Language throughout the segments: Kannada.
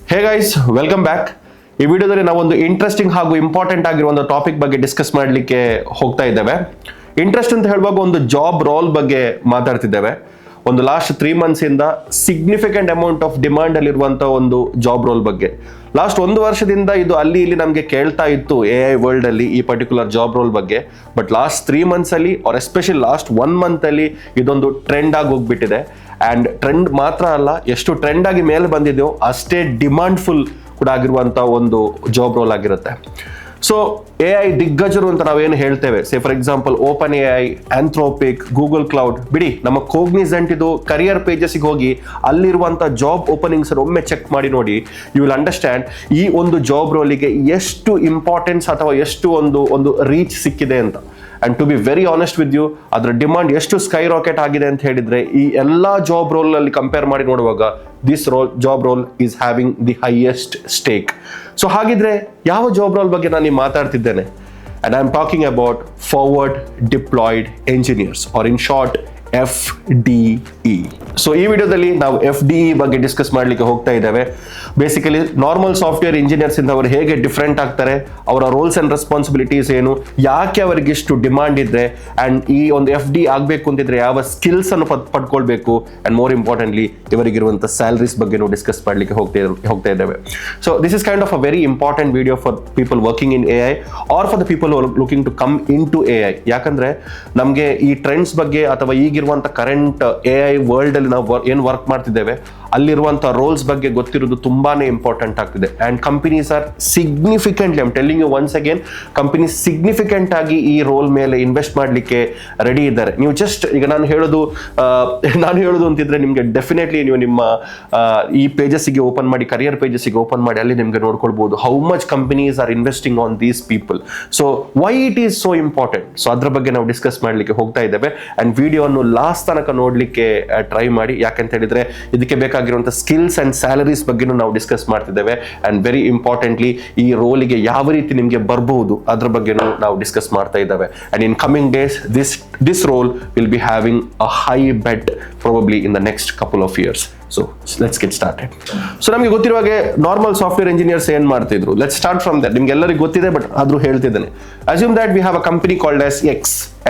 Hey guys, welcome back. ಈ ವಿಡಿಯೋದಲ್ಲಿ ನಾವು ಒಂದು ಇಂಟ್ರೆಸ್ಟಿಂಗ್ ಹಾಗೂ ಇಂಪಾರ್ಟೆಂಟ್ ಆಗಿರೋ ಒಂದು ಟಾಪಿಕ್ ಬಗ್ಗೆ ಡಿಸ್ಕಸ್ ಮಾಡಲಿಕ್ಕೆ ಹೋಗ್ತಾ ಇದ್ದೇವೆ. ಇಂಟ್ರೆಸ್ಟ್ ಅಂತ ಹೇಳುವಾಗ ಒಂದು ಜಾಬ್ ರೋಲ್ ಬಗ್ಗೆ ಮಾತಾಡ್ತಿದ್ದೇವೆ. ಒಂದು ಲಾಸ್ಟ್ 3 months ಇಂದ ಸಿಗ್ನಿಫಿಕೆಂಟ್ ಅಮೌಂಟ್ ಆಫ್ ಡಿಮಾಂಡ್ ಅಲ್ಲಿರುವಂತ ಒಂದು ಜಾಬ್ ರೋಲ್ ಬಗ್ಗೆ. ಲಾಸ್ಟ್ 1 ವರ್ಷದಿಂದ ಇದು ಅಲ್ಲಿ ಇಲ್ಲಿ ನಮಗೆ ಕೇಳ್ತಾ ಇತ್ತು AI ವರ್ಲ್ಡ್ ಅಲ್ಲಿ ಈ ಪರ್ಟಿಕ್ಯುಲರ್ ಜಾಬ್ ರೋಲ್ ಬಗ್ಗೆ. ಬಟ್ ಲಾಸ್ಟ್ 3 months ಅಲ್ಲಿ ಆರ್ ಎಸ್ಪೆಷಲಿ ಲಾಸ್ಟ್ 1 month ಅಲ್ಲಿ ಇದೊಂದು ಟ್ರೆಂಡ್ ಆಗಿ ಹೋಗ್ಬಿಟ್ಟಿದೆ. ಅಂಡ್ ಟ್ರೆಂಡ್ ಮಾತ್ರ ಅಲ್ಲ, ಎಷ್ಟು ಟ್ರೆಂಡ್ ಆಗಿ ಮೇಲೆ ಬಂದಿದೆಯೋ ಅಷ್ಟೇ ಡಿಮಾಂಡ್ಫುಲ್ ಕೂಡ ಆಗಿರುವಂತ ಒಂದು ಜಾಬ್ ರೋಲ್ ಆಗಿರುತ್ತೆ. ಸೊ AI ದಿಗ್ಗಜರು ಅಂತ ನಾವೇನು ಹೇಳ್ತೇವೆ, ಸೇ for example open AI, Anthropic, Google cloud, ಬಿಡಿ ನಮ್ಮ ಕೋಗ್ನಿಸೆಂಟ್ ಇದು ಕರಿಯರ್ ಪೇಜಸ್ಗೆ ಹೋಗಿ ಅಲ್ಲಿರುವಂಥ ಜಾಬ್ ಓಪನಿಂಗ್ಸ್ ಒಮ್ಮೆ ಚೆಕ್ ಮಾಡಿ ನೋಡಿ. ಯು ವಿಲ್ ಅಂಡರ್ಸ್ಟ್ಯಾಂಡ್ ಈ ಒಂದು ಜಾಬ್ ರೋಲಿಗೆ ಎಷ್ಟು ಇಂಪಾರ್ಟೆನ್ಸ್ ಅಥವಾ ಎಷ್ಟು ಒಂದು ರೀಚ್ ಸಿಕ್ಕಿದೆ ಅಂತ. And to be very honest with you, ಅದರ ಡಿಮಾಂಡ್ ಎಷ್ಟು ಸ್ಕೈ ರಾಕೆಟ್ ಆಗಿದೆ ಅಂತ ಹೇಳಿದ್ರೆ ಈ ಎಲ್ಲಾ ಜಾಬ್ ರೋಲ್ ಅಲ್ಲಿ ಕಂಪೇರ್ ಮಾಡಿ ನೋಡುವಾಗ this job role is having the highest stake. So ಹಾಗಿದ್ರೆ ಯಾವ ಜಾಬ್ ರೋಲ್ ಬಗ್ಗೆ ನಾನು ಮಾತಾಡ್ತಿದ್ದೇನೆ? And I am talking about forward deployed engineers, or in short FDE. So ಈ ವಿಡಿಯೋದಲ್ಲಿ ನಾವು FDE ಬಗ್ಗೆ ಡಿಸ್ಕಸ್ ಮಾಡಲಿಕ್ಕೆ ಹೋಗ್ತಾ ಇದ್ದೇವೆ. ಬೇಸಿಕಲಿ ನಾರ್ಮಲ್ ಸಾಫ್ಟ್ವೇರ್ ಇಂಜಿನಿಯರ್ಸ್ ಇಂದ ಅವರು ಹೇಗೆ ಡಿಫ್ರೆಂಟ್ ಆಗ್ತಾರೆ, ಅವರ ರೋಲ್ಸ್ ಅಂಡ್ ರೆಸ್ಪಾನ್ಸಿಬಿಲಿಟೀಸ್ ಏನು, ಯಾಕೆ ಅವರಿಗೆ ಇಷ್ಟು ಡಿಮಾಂಡ್ ಇದೆ, ಅಂಡ್ ಈ ಒಂದು FDE ಆಗಬೇಕು ಅಂತಿದ್ರೆ ಯಾವ ಸ್ಕಿಲ್ಸ್ ಅನ್ನು ಪಡ್ಕೊಳ್ಬೇಕು, ಅಂಡ್ ಮೋರ್ ಇಂಪಾರ್ಟೆಂಟ್ಲಿ ಇವರಿಗಿರುವಂಥ ಸ್ಯಾಲರೀಸ್ ಬಗ್ಗೆ ನಾವು ಡಿಸ್ಕಸ್ ಮಾಡಲಿಕ್ಕೆ ಹೋಗ್ತಾ ಇದ್ದೇವೆ. So this is kind of a very important video for people working in AI or for the people looking to come in to AI. ಯಾಕಂದ್ರೆ ನಮಗೆ ಈ ಟ್ರೆಂಡ್ಸ್ ಬಗ್ಗೆ ಅಥವಾ ಈಗಿರುವಂಥ ಕರೆಂಟ್ AI ವರ್ಲ್ಡ್ ಅಲ್ಲಿ ನಾವು ಏನು ವರ್ಕ್ ಮಾಡ್ತಿದ್ದೇವೆ ಅಲ್ಲಿರುವಂಥ ರೋಲ್ಸ್ ಬಗ್ಗೆ ಗೊತ್ತಿರೋದು ತುಂಬಾನೇ ಇಂಪಾರ್ಟೆಂಟ್ ಆಗ್ತಿದೆ. And companies are significantly, I am telling you once again, companies significant ಆಗಿ ಈ ರೋಲ್ ಮೇಲೆ ಇನ್ವೆಸ್ಟ್ ಮಾಡಲಿಕ್ಕೆ ರೆಡಿ ಇದ್ದಾರೆ. ನೀವು ಜಸ್ಟ್ ಈಗ ನಾನು ಹೇಳೋದು ಅಂತಿದ್ರೆ ನಿಮಗೆ ಡೆಫಿನೆಟ್ಲಿ ನೀವು ನಿಮ್ಮ ಈ ಪೇಜಸ್ಸಿಗೆ ಓಪನ್ ಮಾಡಿ, ಕರಿಯರ್ ಪೇಜಸ್ಸಿಗೆ ಓಪನ್ ಮಾಡಿ, ಅಲ್ಲಿ ನಿಮಗೆ ನೋಡ್ಕೊಳ್ಬಹುದು how much companies are investing on these people. So why it is so important, so ಅದ್ರ ಬಗ್ಗೆ ನಾವು ಡಿಸ್ಕಸ್ ಮಾಡಲಿಕ್ಕೆ ಹೋಗ್ತಾ ಇದ್ದೇವೆ. ಅಂಡ್ ವಿಡಿಯೋವನ್ನು ಲಾಸ್ಟ್ ತನಕ ನೋಡ್ಲಿಕ್ಕೆ ಟ್ರೈ ಮಾಡಿ, ಯಾಕಂತ ಹೇಳಿದ್ರೆ ಇದಕ್ಕೆ ಬೇಕಾಗಿರುವಂತಹ ಸ್ಕಿಲ್ಸ್ ಅಂಡ್ ಸ್ಯಾಲರೀಸ್ ಬಗ್ಗೆನೂ ನಾವು ಡಿಸ್ಕಸ್ ಮಾಡ್ತಿದ್ದೇವೆ. ಅಂಡ್ ವೆರಿ ಇಂಪಾರ್ಟೆಂಟ್ಲಿ ಈ ರೋಲಿಗೆ ಯಾವ ರೀತಿ ನಿಮಗೆ ಬರಬಹುದು ಅದ್ರ ಬಗ್ಗೆನೂ ನಾವು ಡಿಸ್ಕಸ್ ಮಾಡ್ತಾ ಇದ್ದೇವೆ. And in coming days this role will be having a high bet probably in the next couple of years. So let's get started. So ನಮಗೆ ಗೊತ್ತಿರುವ ಹಾಗೆ ನಾರ್ಮಲ್ ಸಾಫ್ಟ್ವೇರ್ ಇಂಜಿನಿಯರ್ಸ್ ಏನ್ ಮಾಡ್ತಿದ್ರು, ಲೆಟ್ಸ್ ಸ್ಟಾರ್ಟ್ ಫ್ರಮ್ ದಟ್. ನಿಮ್ಗೆ ಎಲ್ಲರಿಗೂ ಗೊತ್ತಿದೆ, ಬಟ್ ಆದ್ರೂ ಹೇಳ್ತಿದ್ದೇನೆ. Assume that we have a company called as X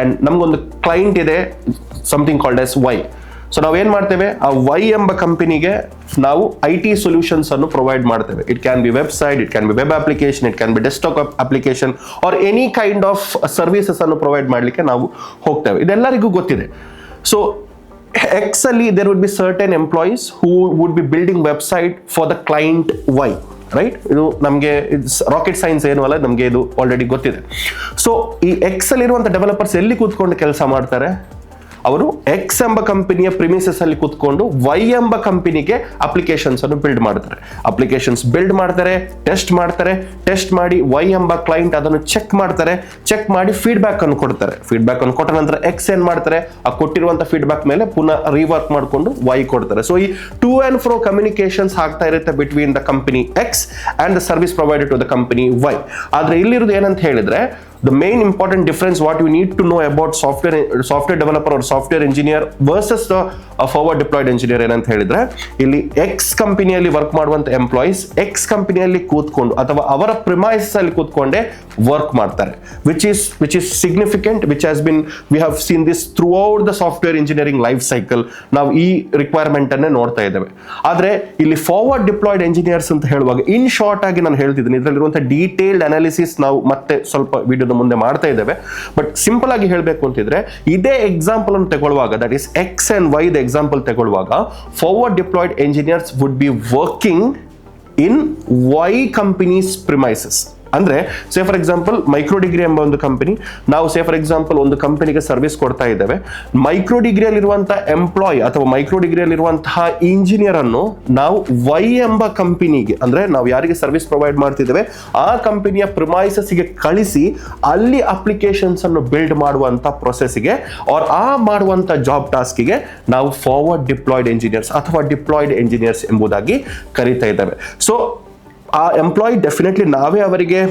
and ನಮ್ಗೊಂದು ಕ್ಲೈಂಟ್ ಇದೆ something called as Y. So ನಾವು ಏನ್ ಮಾಡ್ತೇವೆ, ಆ Y ಎಂಬ ಕಂಪನಿಗೆ ನಾವು IT ಸೊಲ್ಯೂಷನ್ಸ್ ಅನ್ನು ಪ್ರೊವೈಡ್ ಮಾಡ್ತೇವೆ. It can be website, it can be web application, it can be desktop application or any kind of services ಅನ್ನು ಪ್ರೊವೈಡ್ ಮಾಡಲಿಕ್ಕೆ ನಾವು ಹೋಗ್ತೇವೆ. ಇದೆಲ್ಲರಿಗೂ ಗೊತ್ತಿದೆ. ಸೊ X ಅಲ್ಲಿ there would be certain employees who would be building website for the client Y, right? ಇದು ನಮಗೆ ರಾಕೆಟ್ ಸೈನ್ಸ್ ಏನು ಅಲ್ಲ, ನಮಗೆ ಇದು ಆಲ್ರೆಡಿ ಗೊತ್ತಿದೆ. ಸೊ ಈ X ಅಲ್ಲಿರುವಂಥ ಡೆವಲಪರ್ಸ್ ಎಲ್ಲಿ ಕೂತ್ಕೊಂಡು ಕೆಲಸ ಮಾಡ್ತಾರೆ? ಅವರು X ಎಂಬ ಕಂಪನಿಯ ಪ್ರಿಮಿಸಸ್ ಅಲ್ಲಿ ಕೂತ್ಕೊಂಡು Y ಎಂಬ ಕಂಪನಿಗೆ ಅಪ್ಲಿಕೇಶನ್ಸ್ ಅನ್ನು ಬಿಲ್ಡ್ ಮಾಡ್ತಾರೆ. ಅಪ್ಲಿಕೇಶನ್ಸ್ ಬಿಲ್ಡ್ ಮಾಡ್ತಾರೆ, ಟೆಸ್ಟ್ ಮಾಡಿ Y ಎಂಬ ಕ್ಲೈಂಟ್ ಅದನ್ನು ಚೆಕ್ ಮಾಡಿ ಫೀಡ್ಬ್ಯಾಕ್ ಅನ್ನು ಕೊಡ್ತಾರೆ. ಫೀಡ್ಬ್ಯಾಕ್ ಅನ್ನು ಕೊಟ್ಟ ನಂತರ X ಏನ್ ಮಾಡ್ತಾರೆ, ಆ ಕೊಟ್ಟಿರುವಂತ ಫೀಡ್ಬ್ಯಾಕ್ ಮೇಲೆ ಪುನಃ ರೀವರ್ಕ್ ಮಾಡಿಕೊಂಡು Y ಕೊಡ್ತಾರೆ. ಸೊ ಈ ಟು ಅಂಡ್ ಫ್ರೋ ಕಮ್ಯುನಿಕೇಶನ್ಸ್ ಆಗ್ತಾ ಇರುತ್ತೆ between the company X and the service provided to the company Y. ಆದ್ರೆ ಇಲ್ಲಿರೋದು ಏನಂತ ಹೇಳಿದ್ರೆ, the main important difference what you need to know about software developer or software engineer versus the forward deployed engineer ಏನಂತ ಹೇಳಿದ್ರೆ, ಇಲ್ಲಿ X ಕಂಪನಿಯಲ್ಲಿ ವರ್ಕ್ ಮಾಡುವಂತ ಎಂಪ್ಲಾಯೀಸ್ X ಕಂಪನಿಯಲ್ಲಿ ಕೂತ್ಕೊಂಡು ಅಥವಾ ಅವರ ಪ್ರಿಮೈಸಸ್ ಅಲ್ಲಿ ಕೂತ್ಕೊಂಡೆ ವರ್ಕ್ ಮಾಡ್ತಾರೆ, which is significant, which has been, we have seen this throughout the software engineering life cycle. ನಾವು ಈ ರಿಕ್ವೈರ್ಮೆಂಟ್ ಅನ್ನೇ ನೋಡ್ತಾ ಇದ್ದೇವೆ. ಆದ್ರೆ ಇಲ್ಲಿ ಫಾರ್ವರ್ಡ್ ಡಿಪ್ಲಾಯ್ಡ್ ಎಂಜಿನಿಯರ್ಸ್ ಅಂತ ಹೇಳುವಾಗ ಇನ್ ಶಾರ್ಟ್ ಆಗಿ ನಾನು ಹೇಳ್ತಿದ್ದೀನಿ, ಇದರಲ್ಲಿರುವಂತಹ ಡೀಟೇಲ್ಡ್ ಅನಾಲಿಸಿಸ್ ನಾವು ಮತ್ತೆ ಸ್ವಲ್ಪ ವಿಡಿಯೋ ಮುಂದೆ ಮಾಡ್ತಾ ಇದ್ದೇವೆ. ಬಟ್ ಸಿಂಪಲ್ ಆಗಿ ಹೇಳಬೇಕು ಅಂತಿದ್ರೆ, ಇದೇ ಎಕ್ಸಾಂಪಲ್ ಅನ್ನು ತಗೊಳ್ಳುವಾಗ, that is X and Y the example ತಗೊಳ್ಳುವಾಗ, forward deployed engineers would be working in Y companies premises. ಅಂದ್ರೆ say for example micro degree ಎಂಬ ಒಂದು ಕಂಪನಿ, ನಾವು ಸೇ ಫಾರ್ ಎಕ್ಸಾಂಪಲ್ ಒಂದು ಕಂಪನಿಗೆ ಸರ್ವಿಸ್ ಕೊಡ್ತಾ ಇದ್ದೇವೆ. ಮೈಕ್ರೋ ಡಿಗ್ರಿಯಲ್ಲಿರುವಂತಹ ಎಂಪ್ಲಾಯ್ ಅಥವಾ ಮೈಕ್ರೋ ಡಿಗ್ರಿಯಲ್ಲಿರುವಂತಹ ಇಂಜಿನಿಯರ್ ಅನ್ನು ನಾವು Y ಎಂಬ ಕಂಪನಿಗೆ, ಅಂದ್ರೆ ನಾವು ಯಾರಿಗೆ ಸರ್ವಿಸ್ ಪ್ರೊವೈಡ್ ಮಾಡ್ತಿದ್ದೇವೆ ಆ ಕಂಪನಿಯ ಪ್ರಿಮೈಸಸ್ಗೆ ಕಳಿಸಿ ಅಲ್ಲಿ ಅಪ್ಲಿಕೇಶನ್ಸ್ ಅನ್ನು ಬಿಲ್ಡ್ ಮಾಡುವಂತ ಪ್ರೊಸೆಸ್ಗೆ ಆರ್ ಆ ಮಾಡುವಂತ ಜಾಬ್ ಟಾಸ್ಕ್ಗೆ ನಾವು ಫಾರ್ವರ್ಡ್ ಡಿಪ್ಲಾಯ್ಡ್ ಎಂಜಿನಿಯರ್ಸ್ ಅಥವಾ ಡಿಪ್ಲಾಯ್ಡ್ ಎಂಜಿನಿಯರ್ಸ್ ಎಂಬುದಾಗಿ ಕರೀತಾ ಇದ್ದೇವೆ. ಸೊ ಆ ಎಂಪ್ಲಾಯ್ ಡೆಫಿನೆಟ್ಲಿ ನಾವೇ ಅವರಿಗೆ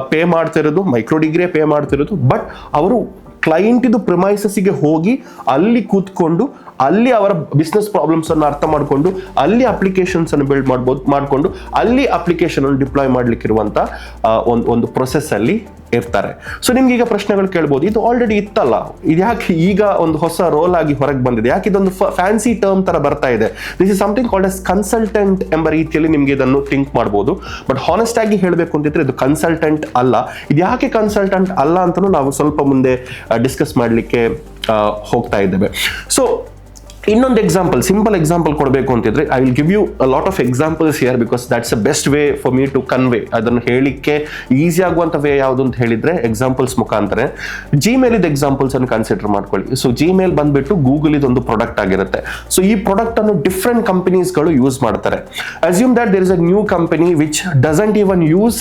ಪೇ ಮಾಡ್ತಿರೋದು, ಮೈಕ್ರೋ ಡಿಗ್ರಿಯೇ ಪೇ ಮಾಡ್ತಿರೋದು, ಬಟ್ ಅವರು ಕ್ಲೈಂಟ್ ಇದು ಪ್ರಿಮೈಸಸ್ಗೆ ಹೋಗಿ ಅಲ್ಲಿ ಕೂತ್ಕೊಂಡು ಅಲ್ಲಿ ಅವರ ಬಿಸ್ನೆಸ್ ಪ್ರಾಬ್ಲಮ್ಸ್ ಅನ್ನು ಅರ್ಥ ಮಾಡಿಕೊಂಡು ಅಲ್ಲಿ ಅಪ್ಲಿಕೇಶನ್ಸ್ ಅನ್ನು ಬಿಲ್ಡ್ ಮಾಡಿಕೊಂಡು ಅಲ್ಲಿ ಅಪ್ಲಿಕೇಶನ್ ಅನ್ನು ಡಿಪ್ಲಾಯ್ ಮಾಡ್ಲಿಕ್ಕಿರುವಂತ ಒಂದು ಪ್ರೊಸೆಸ್ ಅಲ್ಲಿ ಇರ್ತಾರೆ. ಸೊ ನಿಮ್ಗೆ ಈಗ ಪ್ರಶ್ನೆಗಳು ಕೇಳ್ಬೋದು, ಇದು ಆಲ್ರೆಡಿ ಇತ್ತಲ್ಲ, ಇದು ಯಾಕೆ ಈಗ ಒಂದು ಹೊಸ ರೋಲ್ ಆಗಿ ಹೊರಗೆ ಬಂದಿದೆ, ಯಾಕೆ ಇದೊಂದು ಫ್ಯಾನ್ಸಿ ಟರ್ಮ್ ತರ ಬರ್ತಾ ಇದೆ? This is something called as consultant ಎಂಬ ರೀತಿಯಲ್ಲಿ ನಿಮ್ಗೆ ಇದನ್ನು ಥಿಂಕ್ ಮಾಡ್ಬೋದು. ಬಟ್ ಹಾನೆಸ್ಟ್ ಆಗಿ ಹೇಳಬೇಕು ಅಂತಿದ್ರೆ ಇದು ಕನ್ಸಲ್ಟೆಂಟ್ ಅಲ್ಲ. ಇದು ಯಾಕೆ ಕನ್ಸಲ್ಟೆಂಟ್ ಅಲ್ಲ ಅಂತಲೂ ನಾವು ಸ್ವಲ್ಪ ಮುಂದೆ ಡಿಸ್ಕಸ್ ಮಾಡಲಿಕ್ಕೆ ಹೋಗ್ತಾ ಇದ್ದೇವೆ. ಸೊ ಇನ್ನೊಂದು ಎಕ್ಸಾಂಪಲ್, ಸಿಂಪಲ್ ಎಕ್ಸಾಂಪಲ್ ಕೊಡಬೇಕು ಅಂತಿದ್ರೆ I will give you a lot of examples here because that's a best way for me to convey. ಅದನ್ನು ಹೇಳಿಕ್ಕೆ ಈಸಿ ಆಗುವಂಥ ವೇ ಯಾವುದು ಅಂತ ಹೇಳಿದ್ರೆ ಎಕ್ಸಾಂಪಲ್ಸ್ ಮುಖಾಂತರ. ಜಿಮೇಲ್ ಇದು ಎಕ್ಸಾಂಪಲ್ಸ್ ಅನ್ನು ಕನ್ಸಿಡರ್ ಮಾಡ್ಕೊಳ್ಳಿ. ಸೊ ಜಿಮೇಲ್ ಬಂದ್ಬಿಟ್ಟು ಗೂಗಲ್ ಇದೊಂದು ಪ್ರಾಡಕ್ಟ್ ಆಗಿರುತ್ತೆ. ಸೊ ಈ ಪ್ರಾಡಕ್ಟ್ ಅನ್ನು ಡಿಫ್ರೆಂಟ್ ಕಂಪನೀಸ್ಗಳು ಯೂಸ್ ಮಾಡ್ತಾರೆ. Assume that there is a new company which doesn't even use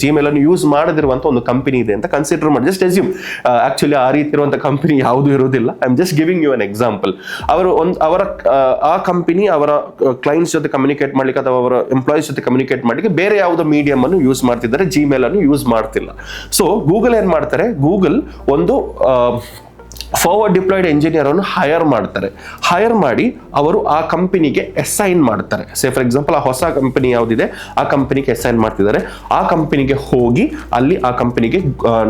Gmail ಅನ್ನು ಯೂಸ್ ಮಾಡದಿರುವಂತ ಒಂದು ಕಂಪನಿ ಇದೆ ಅಂತ ಕನ್ಸಿಡರ್ ಮಾಡಿ. ಜಸ್ಟ್ ಅಸ್ಯೂಮ್, ಆಕ್ಚುಲಿ ಆ ರೀತಿ ಇರುವಂತ ಕಂಪನಿ ಯಾವುದು ಇರುವುದಿಲ್ಲ. I am just giving you an example. ಅವರ ಆ ಕಂಪನಿ ಅವರ ಕ್ಲೈಂಟ್ಸ್ ಜೊತೆ ಕಮ್ಯುನಿಕೇಟ್ ಮಾಡ್ಲಿಕ್ಕೆ ಅಥವಾ ಅವರ ಎಂಪ್ಲಾಯೀಸ್ ಜೊತೆ ಕಮ್ಯುನಿಕೇಟ್ ಮಾಡ್ಲಿಕ್ಕೆ ಬೇರೆ ಯಾವುದೋ ಮೀಡಿಯಂ ಅನ್ನು ಯೂಸ್ ಮಾಡ್ತಿದ್ದಾರೆ, ಜಿಮೇಲ್ ಅನ್ನು ಯೂಸ್ ಮಾಡ್ತಿಲ್ಲ. ಸೊ ಗೂಗಲ್ ಏನ್ ಮಾಡ್ತಾರೆ, ಗೂಗಲ್ ಒಂದು ಫಾರ್ವರ್ಡ್ ಡಿಪ್ಲಾಯ್ಡ್ ಎಂಜಿನಿಯರ್ ಅನ್ನು ಹೈರ್ ಮಾಡಿ ಅವರು ಆ ಕಂಪನಿಗೆ ಅಸೈನ್ ಮಾಡ್ತಾರೆ. ಸೇ ಫಾರ್ ಎಕ್ಸಾಂಪಲ್, ಆ ಹೊಸ ಕಂಪನಿ ಯಾವುದಿದೆ ಆ ಕಂಪನಿಗೆ ಅಸೈನ್ ಮಾಡ್ತಿದ್ದಾರೆ. ಆ ಕಂಪನಿಗೆ ಹೋಗಿ ಅಲ್ಲಿ ಆ ಕಂಪನಿಗೆ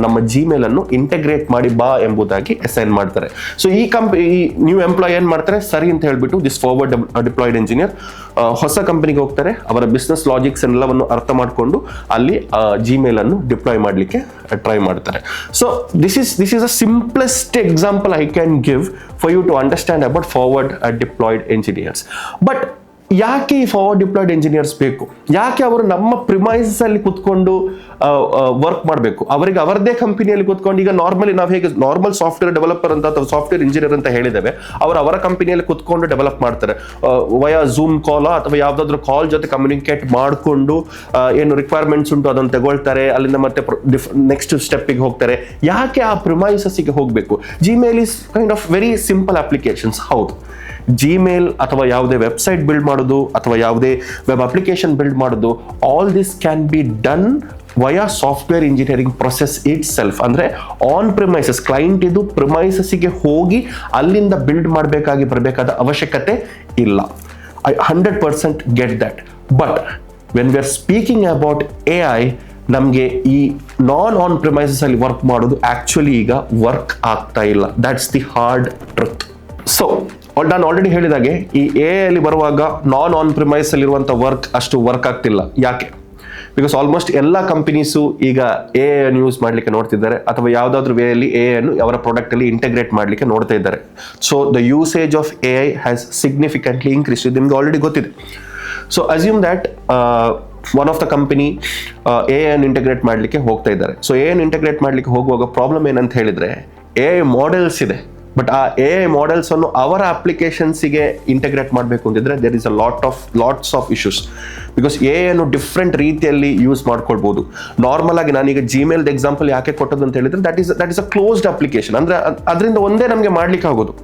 ನಮ್ಮ ಜಿಮೇಲ್ ಅನ್ನು ಇಂಟಗ್ರೇಟ್ ಮಾಡಿ ಬಾ ಎಂಬುದಾಗಿ ಅಸೈನ್ ಮಾಡ್ತಾರೆ. ಸೊ ಈ ನ್ಯೂ ಎಂಪ್ಲಾಯ್ ಏನ್ ಮಾಡ್ತಾರೆ, ಸರಿ ಅಂತ ಹೇಳ್ಬಿಟ್ಟು ದಿಸ್ ಫಾರ್ವರ್ಡ್ ಡಿಪ್ಲಾಯ್ಡ್ ಎಂಜಿನಿಯರ್ ಹೊಸ ಕಂಪನಿಗೆ ಹೋಗ್ತಾರೆ. ಅವರ ಬಿಸ್ನೆಸ್ ಲಾಜಿಕ್ಸ್ ಎಲ್ಲವನ್ನು ಅರ್ಥ ಮಾಡಿಕೊಂಡು ಅಲ್ಲಿ ಜಿಮೇಲ್ ಅನ್ನು ಡಿಪ್ಲಾಯ್ ಮಾಡಲಿಕ್ಕೆ ಟ್ರೈ ಮಾಡ್ತಾರೆ. So this is a simplest example I can give for you to understand about forward deployed engineers. But ಯಾಕೆ ಈ ಫಾರ್ವರ್ಡ್ ಡಿಪ್ಲಾಯ್ಡ್ ಎಂಜಿನಿಯರ್ಸ್ ಬೇಕು? ಯಾಕೆ ಅವರು ನಮ್ಮ ಪ್ರಿಮೈಸಸ್ ಅಲ್ಲಿ ಕುತ್ಕೊಂಡು ವರ್ಕ್ ಮಾಡಬೇಕು? ಅವರಿಗೆ ಅವರದೇ ಕಂಪನಿಯಲ್ಲಿ ಕುತ್ಕೊಂಡು, ಈಗ ನಾರ್ಮಲಿ ನಾವು ಹೇಗೆ ನಾರ್ಮಲ್ ಸಾಫ್ಟ್ವೇರ್ ಡೆವಲಪರ್ ಅಂತ ಅಥವಾ ಸಾಫ್ಟ್ವೇರ್ ಇಂಜಿನಿಯರ್ ಅಂತ ಹೇಳಿದ್ದೇವೆ, ಅವರ ಕಂಪನಿಯಲ್ಲಿ ಕುತ್ಕೊಂಡು ಡೆವಲಪ್ ಮಾಡ್ತಾರೆ. ವಯಾ ಝೂಮ್ ಕಾಲ್ ಅಥವಾ ಯಾವ್ದಾದ್ರು ಕಾಲ್ ಜೊತೆ ಕಮ್ಯುನಿಕೇಟ್ ಮಾಡಿಕೊಂಡು ಏನು ರಿಕ್ವೈರ್ಮೆಂಟ್ಸ್ ಉಂಟು ಅದನ್ನು ತಗೊಳ್ತಾರೆ. ಅಲ್ಲಿಂದ ಮತ್ತೆ ನೆಕ್ಸ್ಟ್ ಸ್ಟೆಪ್ಪಿಗೆ ಹೋಗ್ತಾರೆ. ಯಾಕೆ ಆ ಪ್ರಿಮೈಸಸ್ಗೆ ಹೋಗಬೇಕು? Gmail is kind of very simple applications. ಹೌದು, ಜಿಮೇಲ್ ಅಥವಾ ಯಾವುದೇ ವೆಬ್ಸೈಟ್ ಬಿಲ್ಡ್ ಮಾಡೋದು ಅಥವಾ ಯಾವುದೇ ವೆಬ್ ಅಪ್ಲಿಕೇಶನ್ ಬಿಲ್ಡ್ ಮಾಡೋದು, all this can be done via software engineering process it self. ಅಂದರೆ ಆನ್ ಪ್ರಿಮೈಸಸ್, ಕ್ಲೈಂಟ್ ಇದು ಪ್ರಿಮೈಸಸ್ಗೆ ಹೋಗಿ ಅಲ್ಲಿಂದ ಬಿಲ್ಡ್ ಬರಬೇಕಾದ ಅವಶ್ಯಕತೆ ಇಲ್ಲ. I 100% get that. But when we are speaking about AI, ನಮಗೆ ಈ ನಾನ್ ಆನ್ ಪ್ರಿಮೈಸಸ್ ಅಲ್ಲಿ ವರ್ಕ್ ಮಾಡೋದು ಆಕ್ಚುಲಿ ಈಗ ವರ್ಕ್ ಆಗ್ತಾ ಇಲ್ಲ. That's the hard truth. So ನಾನು ಆಲ್ರೆಡಿ ಹೇಳಿದಾಗೆ ಈ AI ಅಲ್ಲಿ ಬರುವಾಗ ನಾನ್ ಆನ್ ಪ್ರಿಮೈಸ್ ಅಲ್ಲಿ ಇರುವಂತ ವರ್ಕ್ ಅಷ್ಟು ವರ್ಕ್ ಆಗ್ತಿಲ್ಲ. ಯಾಕೆ? ಬಿಕಾಸ್ ಆಲ್ಮೋಸ್ಟ್ ಎಲ್ಲ ಕಂಪನೀಸು ಈಗ AI ಅನ್ನು ಯೂಸ್ ಮಾಡ್ಲಿಕ್ಕೆ ನೋಡ್ತಿದ್ದಾರೆ ಅಥವಾ ಯಾವುದಾದ್ರೂ ವೇ ಅಲ್ಲಿ AI ಅನ್ನು ಅವರ ಪ್ರಾಡಕ್ಟ್ ಅಲ್ಲಿ ಇಂಟಗ್ರೇಟ್ ಮಾಡ್ಲಿಕ್ಕೆ ನೋಡ್ತಾ ಇದ್ದಾರೆ. So the usage of AI has significantly increase. ನಿಮ್ಗೆ ಆಲ್ರೆಡಿ ಗೊತ್ತಿದೆ. So assume that one of the company AI ಅನ್ನು ಇಂಟಗ್ರೇಟ್ ಮಾಡ್ಲಿಕ್ಕೆ ಹೋಗ್ತಾ ಇದ್ದಾರೆ. ಸೊ AI ಅನ್ನು ಇಂಟಗ್ರೇಟ್ ಮಾಡ್ಲಿಕ್ಕೆ ಹೋಗುವಾಗ ಪ್ರಾಬ್ಲಮ್ ಏನಂತ ಹೇಳಿದ್ರೆ, AI ಮಾಡೆಲ್ಸ್ ಇದೆ, ಬಟ್ ಆ AI ಮಾಡೆಲ್ಸ್ ಅನ್ನು ಅವರ ಅಪ್ಲಿಕೇಶನ್ಸಿಗೆ ಇಂಟಗ್ರೇಟ್ ಮಾಡಬೇಕು ಅಂತಿದ್ರೆ there is a lots of issues. Because AI ಅನ್ನು ಡಿಫ್ರೆಂಟ್ ರೀತಿಯಲ್ಲಿ ಯೂಸ್ ಮಾಡ್ಕೊಳ್ಬಹುದು. ನಾರ್ಮಲ್ ಆಗಿ ನಾನೀಗ ಜಿಮೇಲ್ ಎಕ್ಸಾಂಪಲ್ ಯಾಕೆ ಕೊಟ್ಟದ್ದು ಅಂತ ಹೇಳಿದ್ರೆ, that is a closed application. ಅಂದ್ರೆ ಅದರಿಂದ ಒಂದೇ ನಮಗೆ ಮಾಡ್ಲಿಕ್ಕೆ ಆಗೋದು,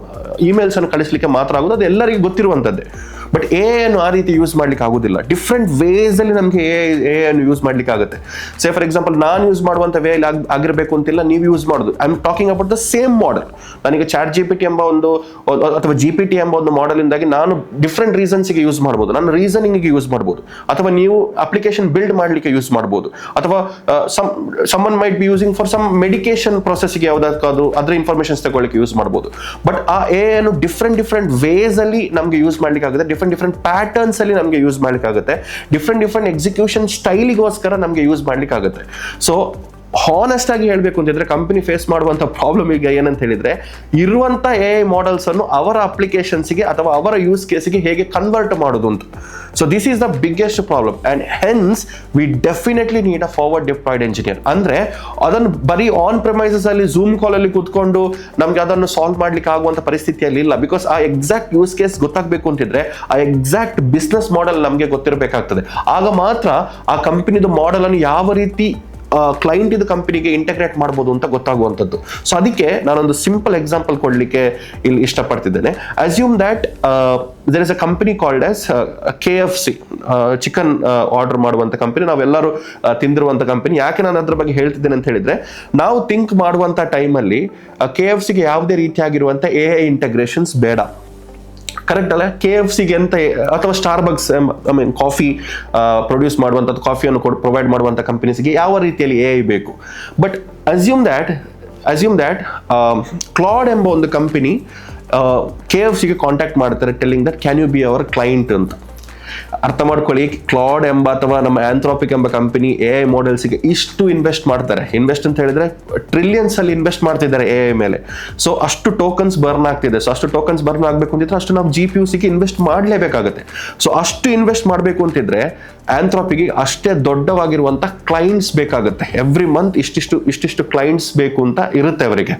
ಇಮೇಲ್ಸ್ ಅನ್ನು ಕಳಿಸ್ಲಿಕ್ಕೆ ಮಾತ್ರ ಆಗೋದು, ಅದು ಎಲ್ಲರಿಗೂ ಗೊತ್ತಿರುವಂತದ್ದೇ. ಬಟ್ AI ಅನ್ನು ಆ ರೀತಿ ಯೂಸ್ ಮಾಡ್ಲಿಕ್ಕೆ ಆಗೋದಿಲ್ಲ. ಡಿಫ್ರೆಂಟ್ ವೇಸ್ ಅಲ್ಲಿ ನಮಗೆ AI ಅನ್ನು ಯೂಸ್ ಮಾಡ್ಲಿಕ್ಕೆ ಆಗುತ್ತೆ. ಸೇ ಫಾರ್ ಎಕ್ಸಾಂಪಲ್, ನಾನು ಯೂಸ್ ಮಾಡುವಂತ ವೇ ಆಗಿರಬೇಕು ಅಂತಿಲ್ಲ, ನೀವು ಯೂಸ್ ಮಾಡೋದು. I am talking about the same model. ನನಗೆ ChatGPT ಎಂಬ ಒಂದು ಅಥವಾ GPT ಎಂಬ ಒಂದು ಮಾಡೆಲ್ ಇಂದಾಗಿ ನಾನು ಡಿಫ್ರೆಂಟ್ ರೀಸನ್ಸ್ಗೆ ಯೂಸ್ ಮಾಡ್ಬೋದು. ನಾನು ರೀಸನಿಂಗ್ ಯೂಸ್ ಮಾಡ್ಬೋದು, ಅಥವಾ ನೀವು ಅಪ್ಲಿಕೇಶನ್ ಬಿಲ್ಡ್ ಮಾಡ್ಲಿಕ್ಕೆ ಯೂಸ್ ಮಾಡ್ಬೋದು, ಅಥವಾ someone might be using for some medication processಗೆ ಯಾವುದಾದ್ರೂ ಅದರ ಇನ್ಫಾರ್ಮೇಶನ್ಸ್ ತಗೊಳ್ಳಿಕ್ಕೆ ಯೂಸ್ ಮಾಡ್ಬೋದು. ಬಟ್ ಆ AI ಅನ್ನು ಡಿಫ್ರೆಂಟ್ ವೇಸ್ ಅಲ್ಲಿ ನಮಗೆ ಯೂಸ್ ಮಾಡ್ಲಿಕ್ಕೆ ಆಗುತ್ತೆ. ಡಿಫ್ರೆಂಟ್ ಪ್ಯಾಟರ್ನ್ಸ್ ಅಲ್ಲಿ ನಮಗೆ ಯೂಸ್ ಮಾಡ್ಲಿಕ್ಕೆ ಆಗುತ್ತೆ. ಡಿಫ್ರೆಂಟ್ ಎಕ್ಸಿಕ್ಯೂಷನ್ ಸ್ಟೈಲಿಗೋಸ್ಕರ ನಮಗೆ ಯೂಸ್ ಮಾಡ್ಲಿಕ್ಕೆ ಆಗುತ್ತೆ. ಸೊ ಹಾನೆಸ್ಟ್ ಆಗಿ ಹೇಳ್ಬೇಕು ಅಂತಿದ್ರೆ, ಕಂಪನಿ ಫೇಸ್ ಮಾಡುವಂತ ಪ್ರಾಬ್ಲಮ್ ಈಗ ಏನಂತ ಹೇಳಿದ್ರೆ, ಇರುವಂತ AI ಮಾಡೆಲ್ಸ್ ಅನ್ನು ಅವರ ಅಪ್ಲಿಕೇಶನ್ಸ್ಗೆ ಅಥವಾ ಅವರ ಯೂಸ್ ಕೇಸ್ಗೆ ಹೇಗೆ ಕನ್ವರ್ಟ್ ಮಾಡೋದು ಅಂತ. So this is the biggest problem, and hence we definitely need a forward deployed engineer. ಅಂದ್ರೆ ಅದನ್ನು ಬರೀ ಆನ್ ಪ್ರಿಮೈಸಸ್ ಅಲ್ಲಿ ಝೂಮ್ ಕಾಲ್ ಅಲ್ಲಿ ಕೂತ್ಕೊಂಡು ನಮ್ಗೆ ಅದನ್ನು ಸಾಲ್ವ್ ಮಾಡ್ಲಿಕ್ಕೆ ಆಗುವಂತ ಪರಿಸ್ಥಿತಿಯಲ್ಲಿ ಇಲ್ಲ. ಬಿಕಾಸ್ ಆ ಎಕ್ಸಾಕ್ಟ್ ಯೂಸ್ ಕೇಸ್ ಗೊತ್ತಾಗಬೇಕು ಅಂತಿದ್ರೆ ಆ ಎಕ್ಸಾಕ್ಟ್ ಬಿಸ್ನೆಸ್ ಮಾಡೆಲ್ ನಮಗೆ ಗೊತ್ತಿರಬೇಕಾಗ್ತದೆ. ಆಗ ಮಾತ್ರ ಆ ಕಂಪನಿದು ಮಾಡೆಲ್ ಅನ್ನು ಯಾವ ರೀತಿ ಕ್ಲೈಂಟ್ ಇದು ಕಂಪನಿಗೆ ಇಂಟಗ್ರೇಟ್ ಮಾಡ್ಬೋದು ಅಂತ ಗೊತ್ತಾಗುವಂಥದ್ದು. ಸೊ ಅದಕ್ಕೆ ನಾನೊಂದು ಸಿಂಪಲ್ ಎಕ್ಸಾಂಪಲ್ ಕೊಡಲಿಕ್ಕೆ ಇಲ್ಲಿ ಇಷ್ಟಪಡ್ತಿದ್ದೇನೆ. Assume that there is a company called as KFC, chicken order ಮಾಡುವಂಥ ಕಂಪನಿ, ನಾವೆಲ್ಲರೂ ತಿಂದಿರುವಂಥ ಕಂಪನಿ. ಯಾಕೆ ನಾನು ಅದ್ರ ಬಗ್ಗೆ ಹೇಳ್ತಿದ್ದೇನೆ ಅಂತ ಹೇಳಿದ್ರೆ, ನಾವು ಥಿಂಕ್ ಮಾಡುವಂಥ ಟೈಮಲ್ಲಿ KFCಗೆ ಯಾವುದೇ ರೀತಿಯಾಗಿರುವಂಥ AI ಇಂಟಗ್ರೇಷನ್ಸ್ ಬೇಡ. ಕರೆಕ್ಟ್ ಅಲ್ಲ? KFCಗೆ ಅಂತ ಅಥವಾ ಸ್ಟಾರ್ಬಕ್ಸ್ ಕಾಫಿ ಪ್ರೊಡ್ಯೂಸ್ ಮಾಡುವಂಥದ್ದು, ಕಾಫಿಯನ್ನು ಪ್ರೊವೈಡ್ ಮಾಡುವಂಥ ಕಂಪನೀಸ್ಗೆ ಯಾವ ರೀತಿಯಲ್ಲಿ AI ಬೇಕು. ಬಟ್ ಅಸ್ಯೂಮ್ ದ್ಯಾಟ್ ಕ್ಲಾಡ್ ಎಂಬ ಒಂದು ಕಂಪನಿ KFCಗೆ ಕಾಂಟ್ಯಾಕ್ಟ್ ಮಾಡ್ತಾರೆ, telling that can you be our client ಅಂತ. ಅರ್ಥ ಮಾಡ್ಕೊಳ್ಳಿ, ಕ್ಲಾಡ್ ಎಂಬ ಅಥವಾ ನಮ್ಮ ಆಂಥ್ರೋಪಿಕ್ ಎಂಬ ಕಂಪನಿ AI ಮಾಡೆಲ್ಸ್ಗೆ ಇಷ್ಟು ಇನ್ವೆಸ್ಟ್ ಮಾಡ್ತಾರೆ. ಇನ್ವೆಸ್ಟ್ ಅಂತ ಹೇಳಿದ್ರೆ ಟ್ರಿಲಿಯನ್ಸ್ ಅಲ್ಲಿ ಇನ್ವೆಸ್ಟ್ ಮಾಡ್ತಿದ್ದಾರೆ AI ಮೇಲೆ. ಸೊ ಅಷ್ಟು ಟೋಕನ್ಸ್ ಬರ್ನ್ ಆಗ್ತಿದೆ. ಸೊ ಅಷ್ಟು ಟೋಕನ್ಸ್ ಬರ್ನ್ ಆಗಬೇಕು ಅಂತಿದ್ರೆ ಅಷ್ಟು ನಾವು GPUಗೆ ಇನ್ವೆಸ್ಟ್ ಮಾಡಲೇಬೇಕಾಗುತ್ತೆ. ಸೊ ಅಷ್ಟು ಇನ್ವೆಸ್ಟ್ ಮಾಡಬೇಕು ಅಂತಿದ್ರೆ ಆಂಥ್ರೋಪಿಗೆ ಅಷ್ಟೇ ದೊಡ್ಡವಾಗಿರುವಂಥ ಕ್ಲೈಂಟ್ಸ್ ಬೇಕಾಗುತ್ತೆ. ಎವ್ರಿ ಮಂತ್ ಇಷ್ಟಿಷ್ಟು ಕ್ಲೈಂಟ್ಸ್ ಬೇಕು ಅಂತ ಇರುತ್ತೆ ಅವರಿಗೆ.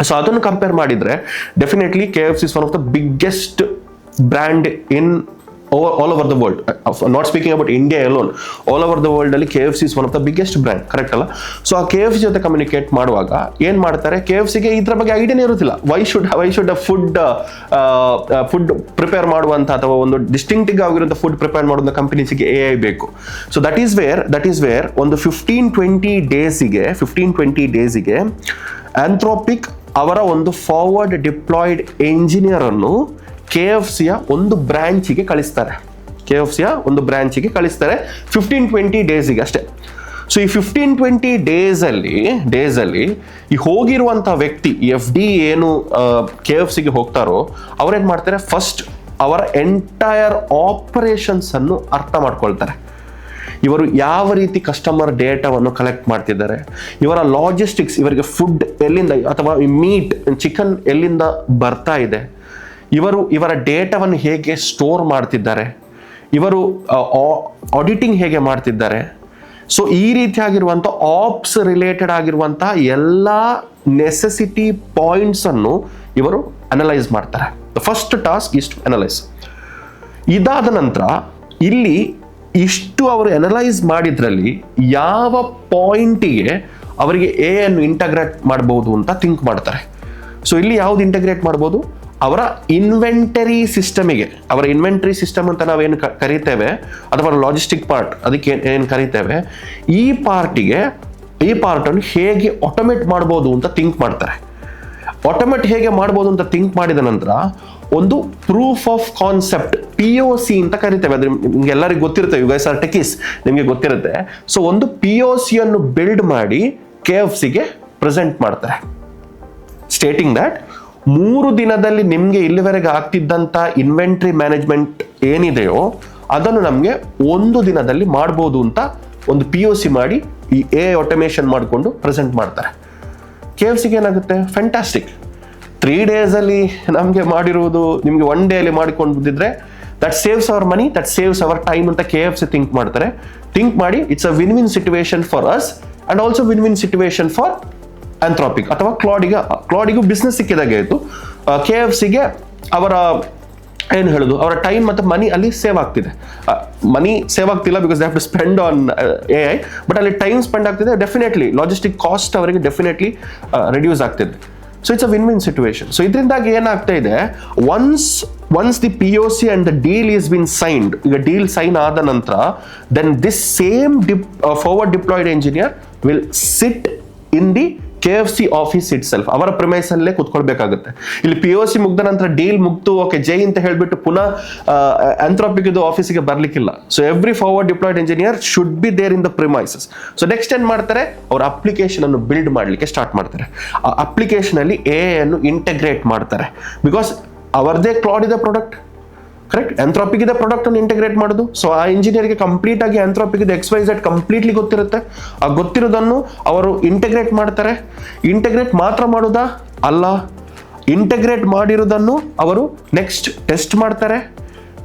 ಸೊ ಅದನ್ನು ಕಂಪೇರ್ ಮಾಡಿದ್ರೆ definitely KFC is one of the biggest brand in all over the world. Not speaking about India alone, all over the world ಅಲ್ಲಿ KFC is one of the biggest brand, correct ಅಲ್ಲ? ಸೊ ಆ KFC ಜೊತೆ ಕಮ್ಯುನಿಕೇಟ್ ಮಾಡುವಾಗ ಏನ್ ಮಾಡ್ತಾರೆ, KFCಗೆ ಇದ್ರ ಬಗ್ಗೆ ಐಡಿಯಾನೇ ಇರುತ್ತಿಲ್ಲ. ವೈ ಶುಡ್ ಫುಡ್ ಪ್ರಿಪೇರ್ ಮಾಡುವಂತ ಅಥವಾ ಒಂದು ಡಿಸ್ಟಿಂಕ್ಟಿವ್ ಆಗಿರುವಂತ ಫುಡ್ ಪ್ರಿಪೇರ್ ಮಾಡುವಂತ ಕಂಪನೀಸ್ಗೆ AI ಬೇಕು. ಸೊ ದಟ್ ಈಸ್ ವೇರ್ ಒಂದು 15-20 ಡೇಸಿಗೆ ಆಂಥ್ರೋಪಿಕ್ ಅವರ ಒಂದು ಫಾರ್ವರ್ಡ್ ಡಿಪ್ಲಾಯ್ಡ್ ಎಂಜಿನಿಯರ್ ಅನ್ನು KFCಯ ಒಂದು ಬ್ರಾಂಚಿಗೆ ಕಳಿಸ್ತಾರೆ. 15-20 ಡೇಸಿಗೆ ಅಷ್ಟೇ. ಸೊ ಈ 15-20 ಡೇಸಲ್ಲಿ ಈ ಹೋಗಿರುವಂಥ ವ್ಯಕ್ತಿ FD ಏನು KFCಗೆ ಹೋಗ್ತಾರೋ ಅವ್ರೇನು ಮಾಡ್ತಾರೆ, ಫಸ್ಟ್ ಅವರ ಎಂಟೈರ್ ಆಪರೇಷನ್ಸ್ ಅನ್ನು ಅರ್ಥ ಮಾಡ್ಕೊಳ್ತಾರೆ. ಇವರು ಯಾವ ರೀತಿ ಕಸ್ಟಮರ್ ಡೇಟಾವನ್ನು ಕಲೆಕ್ಟ್ ಮಾಡ್ತಿದ್ದಾರೆ, ಇವರ ಲಾಜಿಸ್ಟಿಕ್ಸ್, ಇವರಿಗೆ ಫುಡ್ ಎಲ್ಲಿಂದ ಅಥವಾ ಮೀಟ್ ಚಿಕನ್ ಎಲ್ಲಿಂದ ಬರ್ತಾ ಇದೆ, ಇವರ ಡೇಟಾವನ್ನು ಹೇಗೆ ಸ್ಟೋರ್ ಮಾಡ್ತಿದ್ದಾರೆ, ಇವರು ಆಡಿಟಿಂಗ್ ಹೇಗೆ ಮಾಡ್ತಿದ್ದಾರೆ. ಸೊ ಈ ರೀತಿಯಾಗಿರುವಂಥ ಆಪ್ಸ್ ರಿಲೇಟೆಡ್ ಆಗಿರುವಂಥ ಎಲ್ಲ ನೆಸೆಸಿಟಿ ಪಾಯಿಂಟ್ಸ್ ಅನ್ನು ಇವರು ಅನಲೈಸ್ ಮಾಡ್ತಾರೆ. The first task is to analyse. ಇದಾದ ನಂತರ ಇಲ್ಲಿ ಇಷ್ಟು ಅವರು ಅನಲೈಸ್ ಮಾಡಿದ್ರಲ್ಲಿ ಯಾವ ಪಾಯಿಂಟಿಗೆ ಅವರಿಗೆ AI ಅನ್ನು ಇಂಟಗ್ರೇಟ್ ಮಾಡಬಹುದು ಅಂತ ಥಿಂಕ್ ಮಾಡ್ತಾರೆ. ಸೊ ಇಲ್ಲಿ ಯಾವ್ದು ಇಂಟಗ್ರೇಟ್ ಮಾಡ್ಬೋದು, ಅವರ ಇನ್ವೆಂಟರಿ ಸಿಸ್ಟಮಿಗೆ, ಅವರ ಇನ್ವೆಂಟರಿ ಸಿಸ್ಟಮ್ ಅಂತ ನಾವೇನು ಕರಿತೇವೆ ಅಥವಾ ಲಾಜಿಸ್ಟಿಕ್ ಪಾರ್ಟ್ ಅದಕ್ಕೆ ಏನು ಕರಿತೇವೆ, ಈ ಪಾರ್ಟನ್ನು ಹೇಗೆ ಆಟೋಮೇಟ್ ಮಾಡ್ಬೋದು ಅಂತ ಥಿಂಕ್ ಮಾಡ್ತಾರೆ. ಆಟೋಮೇಟ್ ಹೇಗೆ ಮಾಡ್ಬೋದು ಅಂತ ಥಿಂಕ್ ಮಾಡಿದ ನಂತರ ಒಂದು ಪ್ರೂಫ್ ಆಫ್ ಕಾನ್ಸೆಪ್ಟ್ POC ಅಂತ ಕರಿತೇವೆ. ಅದ್ರ ನಿಮ್ಗೆ ಎಲ್ಲರಿಗೂ ಗೊತ್ತಿರುತ್ತೆ, ಯು ಗೈಸ್ ಆರ್ ಟೆಕೀಸ್, ನಿಮಗೆ ಗೊತ್ತಿರುತ್ತೆ. ಸೊ ಒಂದು POC ಅನ್ನು ಬಿಲ್ಡ್ ಮಾಡಿ KFCಗೆ ಪ್ರೆಸೆಂಟ್ ಮಾಡ್ತಾರೆ, ಸ್ಟೇಟಿಂಗ್ ದಟ್ 3 ದಿನದಲ್ಲಿ ನಿಮಗೆ ಇಲ್ಲಿವರೆಗೆ ಆಗ್ತಿದ್ದಂಥ ಇನ್ವೆಂಟ್ರಿ ಮ್ಯಾನೇಜ್ಮೆಂಟ್ ಏನಿದೆಯೋ ಅದನ್ನು ನಮಗೆ 1 ದಿನದಲ್ಲಿ ಮಾಡ್ಬೋದು ಅಂತ ಒಂದು POC ಮಾಡಿ ಈ AI ಆಟೋಮೇಷನ್ ಮಾಡಿಕೊಂಡು ಪ್ರೆಸೆಂಟ್ ಮಾಡ್ತಾರೆ. KFCಗೆ ಏನಾಗುತ್ತೆ, ಫ್ಯಾಂಟಾಸ್ಟಿಕ್, 3 ಡೇಸಲ್ಲಿ ನಮಗೆ ಮಾಡಿರುವುದು ನಿಮಗೆ 1 ಡೇಲಿ ಮಾಡಿಕೊಂಡು ಬಂದಿದ್ರೆ that saves our money, that saves our time ಅಂತ KFC ಥಿಂಕ್ ಮಾಡ್ತಾರೆ. ಥಿಂಕ್ ಮಾಡಿ it's a win situation for us and also win situation for Anthropic ಅಥವಾ ಕ್ಲಾಡಿಗೂ ಬಿಸ್ನೆಸ್ ಸಿಕ್ಕಿದಾಗೆ ಆಯಿತು. KFCಗೆ ಅವರ ಏನು ಹೇಳೋದು, ಅವರ ಟೈಮ್ ಮತ್ತು ಮನಿ ಅಲ್ಲಿ ಸೇವ್ ಆಗ್ತಿದೆ. ಮನಿ ಸೇವ್ ಆಗ್ತಿಲ್ಲ because they have to spend on AI, but ಅಲ್ಲಿ ಟೈಮ್ ಸ್ಪೆಂಡ್ ಆಗ್ತಿದೆ. ಡೆಫಿನೆಟ್ಲಿ ಲಾಜಿಸ್ಟಿಕ್ ಕಾಸ್ಟ್ ಅವರಿಗೆ ಡೆಫಿನೆಟ್ಲಿ ರಿಡ್ಯೂಸ್ ಆಗ್ತಿದೆ. So it's a win situation. So ಇದರಿಂದಾಗಿ ಏನಾಗ್ತಾ ಇದೆ, once the POC and the deal is been signed, ಈಗ ಡೀಲ್ ಸೈನ್ ಆದ ನಂತರ then this same forward deployed engineer will sit in the KFC office itself, ಅವರ ಪ್ರಿಮೈಸ್ ಅಲ್ಲೇ ಕುತ್ಕೊಳ್ಬೇಕಾಗುತ್ತೆ. ಇಲ್ಲಿ POC ಮುಗ್ದ ನಂತರ ಡೀಲ್ ಮುಗ್ತು, ಓಕೆ ಜೈ ಅಂತ ಹೇಳ್ಬಿಟ್ಟು ಪುನಃ ಆಂಥ್ರೋಪಿಕ್ ಇದು ಆಫೀಸಿಗೆ ಬರ್ಲಿಕ್ಕಿಲ್ಲ. So every forward deployed engineer should be there in the premises. So next ಏನ್ ಮಾಡ್ತಾರೆ, ಅವ್ರ ಅಪ್ಲಿಕೇಶನ್ ಅನ್ನು ಬಿಲ್ಡ್ ಮಾಡ್ಲಿಕ್ಕೆ ಸ್ಟಾರ್ಟ್ ಮಾಡ್ತಾರೆ. ಆ ಅಪ್ಲಿಕೇಶನ್ ಅಲ್ಲಿ AI ಅನ್ನು ಇಂಟಗ್ರೇಟ್ ಮಾಡ್ತಾರೆ. ಬಿಕಾಸ್ ಅವರದೇ ಕ್ಲಾಡ್ ಇದೆ ಪ್ರಾಡಕ್ಟ್, ಕರೆಕ್ಟ್, ಆಂಥ್ರೋಪಿಕ್ ಇದೆ ಪ್ರಾಡಕ್ಟ್ ಅನ್ನು ಇಂಟಗ್ರೇಟ್ ಮಾಡೋದು. ಸೊ ಆ ಇಂಜಿನಿಯರ್ಗೆ ಕಂಪ್ಲೀಟ್ ಆಗಿ ಆಂಥ್ರೋಪಿಕ್ ಇದೆ XYZ ಕಂಪ್ಲೀಟ್ಲಿ ಗೊತ್ತಿರುತ್ತೆ. ಆ ಗೊತ್ತಿರೋದನ್ನು ಅವರು ಇಂಟಗ್ರೇಟ್ ಮಾಡ್ತಾರೆ. ಇಂಟಗ್ರೇಟ್ ಮಾತ್ರ ಮಾಡೋದಾ ಅಲ್ಲ, ಇಂಟಗ್ರೇಟ್ ಮಾಡಿರೋದನ್ನು ಅವರು ನೆಕ್ಸ್ಟ್ ಟೆಸ್ಟ್ ಮಾಡ್ತಾರೆ.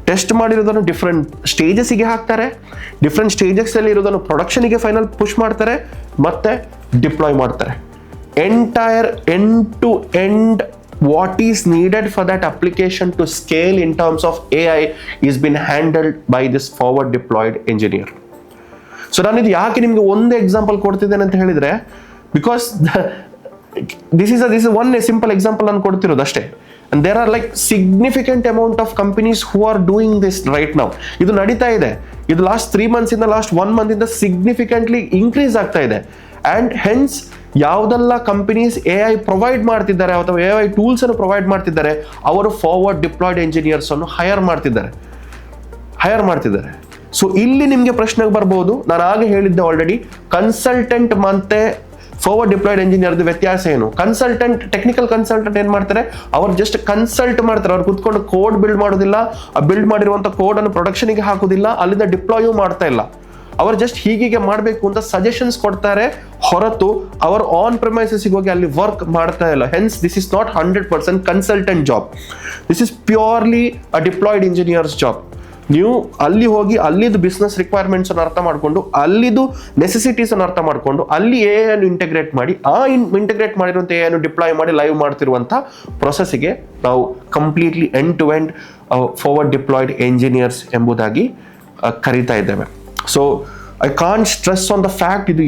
ಟೆಸ್ಟ್ ಮಾಡಿರೋದನ್ನು ಡಿಫ್ರೆಂಟ್ ಸ್ಟೇಜಸ್ಸಿಗೆ ಹಾಕ್ತಾರೆ. ಡಿಫ್ರೆಂಟ್ ಸ್ಟೇಜಸ್ಸಲ್ಲಿ ಇರೋದನ್ನು ಪ್ರೊಡಕ್ಷನಿಗೆ ಫೈನಲ್ ಪುಷ್ ಮಾಡ್ತಾರೆ, ಮತ್ತೆ ಡಿಪ್ಲಾಯ್ ಮಾಡ್ತಾರೆ. Entire end to end what is needed for that application to scale in terms of AI is been handled by this forward deployed engineer. So ನಾನು ಇದು ಯಾಕೆ ನಿಮಗೆ ಒಂದು ಎಕ್ಸಾಂಪಲ್ ಕೊಡ್ತಿದ್ದೇನೆ ಅಂತ ಹೇಳಿದ್ರೆ, because this is one simple example ನಾನು ಕೊಡ್ತಿರೋದು ಅಷ್ಟೇ. And there are like significant amount of companies who are doing this right now. ಇದು ನಡೀತಾ ಇದೆ. ಇದು ಲಾಸ್ಟ್ 3 months ಇಂದ ಲಾಸ್ಟ್ 1 month ಇಂದ ಸಿಗ್ನಿಫಿಕೆಂಟ್ಲಿ ಇನ್ಕ್ರೀಸ್ ಆಗ್ತಾ ಇದೆ. ಅಂಡ್ ಹೆನ್ಸ್ ಯಾವುದೆಲ್ಲ ಕಂಪನೀಸ್ AI ಪ್ರೊವೈಡ್ ಮಾಡ್ತಿದ್ದಾರೆ ಅಥವಾ AI ಟೂಲ್ಸ್ ಅನ್ನು ಪ್ರೊವೈಡ್ ಮಾಡ್ತಿದ್ದಾರೆ, ಅವರು ಫಾರ್ವರ್ಡ್ ಡಿಪ್ಲಾಯ್ಡ್ ಎಂಜಿನಿಯರ್ಸ್ ಅನ್ನು ಹೈರ್ ಮಾಡ್ತಿದ್ದಾರೆ. ಸೊ ಇಲ್ಲಿ ನಿಮಗೆ ಪ್ರಶ್ನೆಗೆ ಬರ್ಬೋದು, ನಾನು ಆಗ ಹೇಳಿದ್ದೆ ಆಲ್ರೆಡಿ, ಕನ್ಸಲ್ಟೆಂಟ್ ಮತ್ತೆ ಫಾರ್ವರ್ಡ್ ಡಿಪ್ಲಾಯ್ಡ್ ಇಂಜಿನಿಯರ್ದು ವ್ಯತ್ಯಾಸ ಏನು? ಕನ್ಸಲ್ಟೆಂಟ್, ಟೆಕ್ನಿಕಲ್ ಕನ್ಸಲ್ಟೆಂಟ್ ಏನ್ ಮಾಡ್ತಾರೆ, ಅವ್ರು ಜಸ್ಟ್ ಕನ್ಸಲ್ಟ್ ಮಾಡ್ತಾರೆ. ಅವ್ರು ಕುತ್ಕೊಂಡು ಕೋಡ್ ಬಿಲ್ಡ್ ಮಾಡೋದಿಲ್ಲ, ಬಿಲ್ಡ್ ಮಾಡಿರುವಂತ ಕೋಡ್ ಅನ್ನು ಪ್ರೊಡಕ್ಷನ್ಗೆ ಹಾಕೋದಿಲ್ಲ, ಅಲ್ಲಿಂದ ಡಿಪ್ಲಾಯೂ ಮಾಡ್ತಾ ಇಲ್ಲ. ಅವರು ಜಸ್ಟ್ ಹೀಗೆ ಮಾಡಬೇಕು ಅಂತ ಸಜೆಷನ್ಸ್ ಕೊಡ್ತಾರೆ ಹೊರತು ಅವರು ಆನ್ ಪ್ರೆಮೈಸಸ್ ಹೋಗಿ ಅಲ್ಲಿ ವರ್ಕ್ ಮಾಡ್ತಾ ಇಲ್ಲ. Hence this is not 100% consultant job. This is purely a diploid engineers job. ನೀವು ಅಲ್ಲಿ ಹೋಗಿ ಅಲ್ಲಿದ್ದು ಬಿಸ್ನೆಸ್ ರಿಕ್ವೈರ್ಮೆಂಟ್ಸ್ ಅನ್ನು ಅರ್ಥ ಮಾಡ್ಕೊಂಡು, ಅಲ್ಲಿದ್ದು ನೆಸೆಸಿಟೀಸ್ ಅನ್ನು ಅರ್ಥ ಮಾಡ್ಕೊಂಡು, ಅಲ್ಲಿ AI ಇಂಟೆಗ್ರೇಟ್ ಮಾಡಿ, ಇಂಟೆಗ್ರೇಟ್ ಮಾಡಿರುವಂತ AI ಡಿಪ್ಲಾಯ್ ಮಾಡಿ ಲೈವ್ ಮಾಡ್ತಿರುವಂತ ಪ್ರೊಸೆಸ್ಗೆ ನಾವು completely end to end forward deployed engineers ಎಂಬುದಾಗಿ ಕರೀತಾ ಇದ್ದೇವೆ. So I can't stress on the fact ಇದು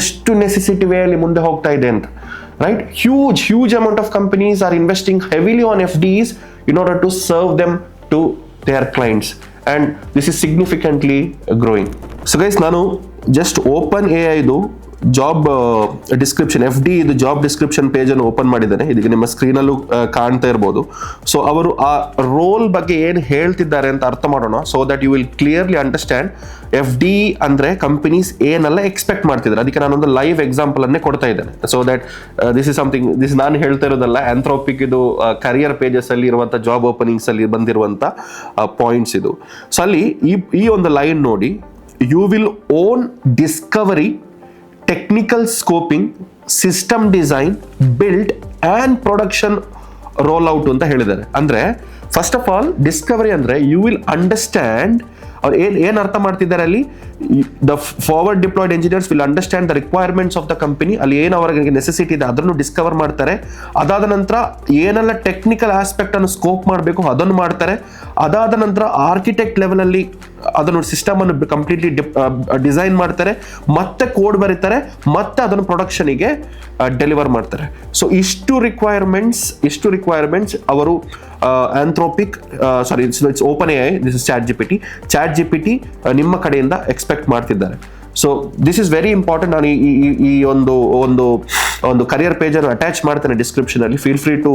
ಎಷ್ಟು ನೆಸೆಸಿಟಿ ವೇ ಅಲ್ಲಿ ಮುಂದೆ ಹೋಗ್ತಾ ಇದೆ ಅಂತ. Right, huge amount of companies are investing heavily on FDs in order to serve them to their clients, and this is significantly growing. So guys, ನಾನು just OpenAI ಇದು ಜಾಬ್ ಡಿಸ್ಕ್ರಿಪ್ಷನ್, FD ಇದು ಜಾಬ್ ಡಿಸ್ಕ್ರಿಪ್ಷನ್ ಪೇಜ್ ಅನ್ನು ಓಪನ್ ಮಾಡಿದ್ದೇನೆ. ಇದಕ್ಕೆ ನಿಮ್ಮ ಸ್ಕ್ರೀನಲ್ಲೂ ಕಾಣ್ತಾ ಇರ್ಬೋದು. ಸೊ ಅವರು ಆ ರೋಲ್ ಬಗ್ಗೆ ಏನು ಹೇಳ್ತಿದ್ದಾರೆ ಅಂತ ಅರ್ಥ ಮಾಡೋಣ, so that you will clearly understand FD ಅಂದ್ರೆ ಕಂಪನೀಸ್ ಏನೆಲ್ಲ ಎಕ್ಸ್ಪೆಕ್ಟ್ ಮಾಡ್ತಿದ್ದಾರೆ. ಅದಕ್ಕೆ ನಾನೊಂದು ಲೈವ್ ಎಕ್ಸಾಂಪಲ್ ಅನ್ನೇ ಕೊಡ್ತಾ ಇದ್ದೇನೆ. ಸೊ ದಟ್ ದಿಸ್ ನಾನು ಹೇಳ್ತಾ ಇರೋದಲ್ಲ, ಆಂಥ್ರೋಪಿಕ್ ಇದು ಕರಿಯರ್ ಪೇಜಸ್ ಅಲ್ಲಿ ಇರುವಂತ ಜಾಬ್ ಓಪನಿಂಗ್ಸ್ ಅಲ್ಲಿ ಬಂದಿರುವಂತ ಪಾಯಿಂಟ್ಸ್ ಇದು. ಸೊ ಅಲ್ಲಿ ಈ ಒಂದು ಲೈನ್ ನೋಡಿ, you will own discovery, technical scoping, system design, build and production roll out ಅಂತ ಹೇಳಿದ್ದಾರೆ. ಅಂದ್ರೆ ಫಸ್ಟ್ ಆಫ್ ಆಲ್ ಡಿಸ್ಕವರಿ ಅಂದ್ರೆ ಯು ವಿಲ್ ಅಂಡರ್ಸ್ಟ್ಯಾಂಡ್, ಅವ್ರು ಏನ್ ಅರ್ಥ ಮಾಡ್ತಿದ್ದಾರೆ ಅಲ್ಲಿ, the forward deployed engineers will understand the requirements of the company. ಅಲ್ಲಿ ಏನು ಅವರಿಗೆ ನೆಸೆಸಿಟಿ ಇದೆ ಅದನ್ನು ಡಿಸ್ಕವರ್ ಮಾಡ್ತಾರೆ. ಅದಾದ ನಂತರ ಏನೆಲ್ಲ ಟೆಕ್ನಿಕಲ್ ಆಸ್ಪೆಕ್ಟ್ ಅನ್ನು ಸ್ಕೋಪ್ ಮಾಡಬೇಕು ಅದನ್ನು ಮಾಡ್ತಾರೆ. ಅದಾದ ನಂತರ ಆರ್ಕಿಟೆಕ್ಟ್ ಲೆವೆಲ್ ಅಲ್ಲಿ ಅದನ್ನು ಸಿಸ್ಟಮ್ ಅನ್ನು ಕಂಪ್ಲೀಟ್ಲಿ ಡಿಸೈನ್ ಮಾಡ್ತಾರೆ, ಮತ್ತೆ ಕೋಡ್ ಬರೀತಾರೆ, ಮತ್ತೆ ಅದನ್ನು ಪ್ರೊಡಕ್ಷನಿಗೆ ಡೆಲಿವರ್ ಮಾಡ್ತಾರೆ. ಸೊ ಇಷ್ಟು ರಿಕ್ವೈರ್ಮೆಂಟ್ಸ್ ಅವರು Anthropic it's OpenAI, this is chat GPT ನಿಮ್ಮ ಕಡೆಯಿಂದ ಎಕ್ಸ್ಪೆಕ್ಟ್ ಮಾಡ್ತಿದ್ದಾರೆ. So this is very important. ನಾನು ಈ ಒಂದು ಕರಿಯರ್ ಪೇಜ್ ಅನ್ನು ಅಟ್ಯಾಚ್ ಮಾಡ್ತೇನೆ ಡಿಸ್ಕ್ರಿಪ್ಷನ್ ಅಲ್ಲಿ. Feel free to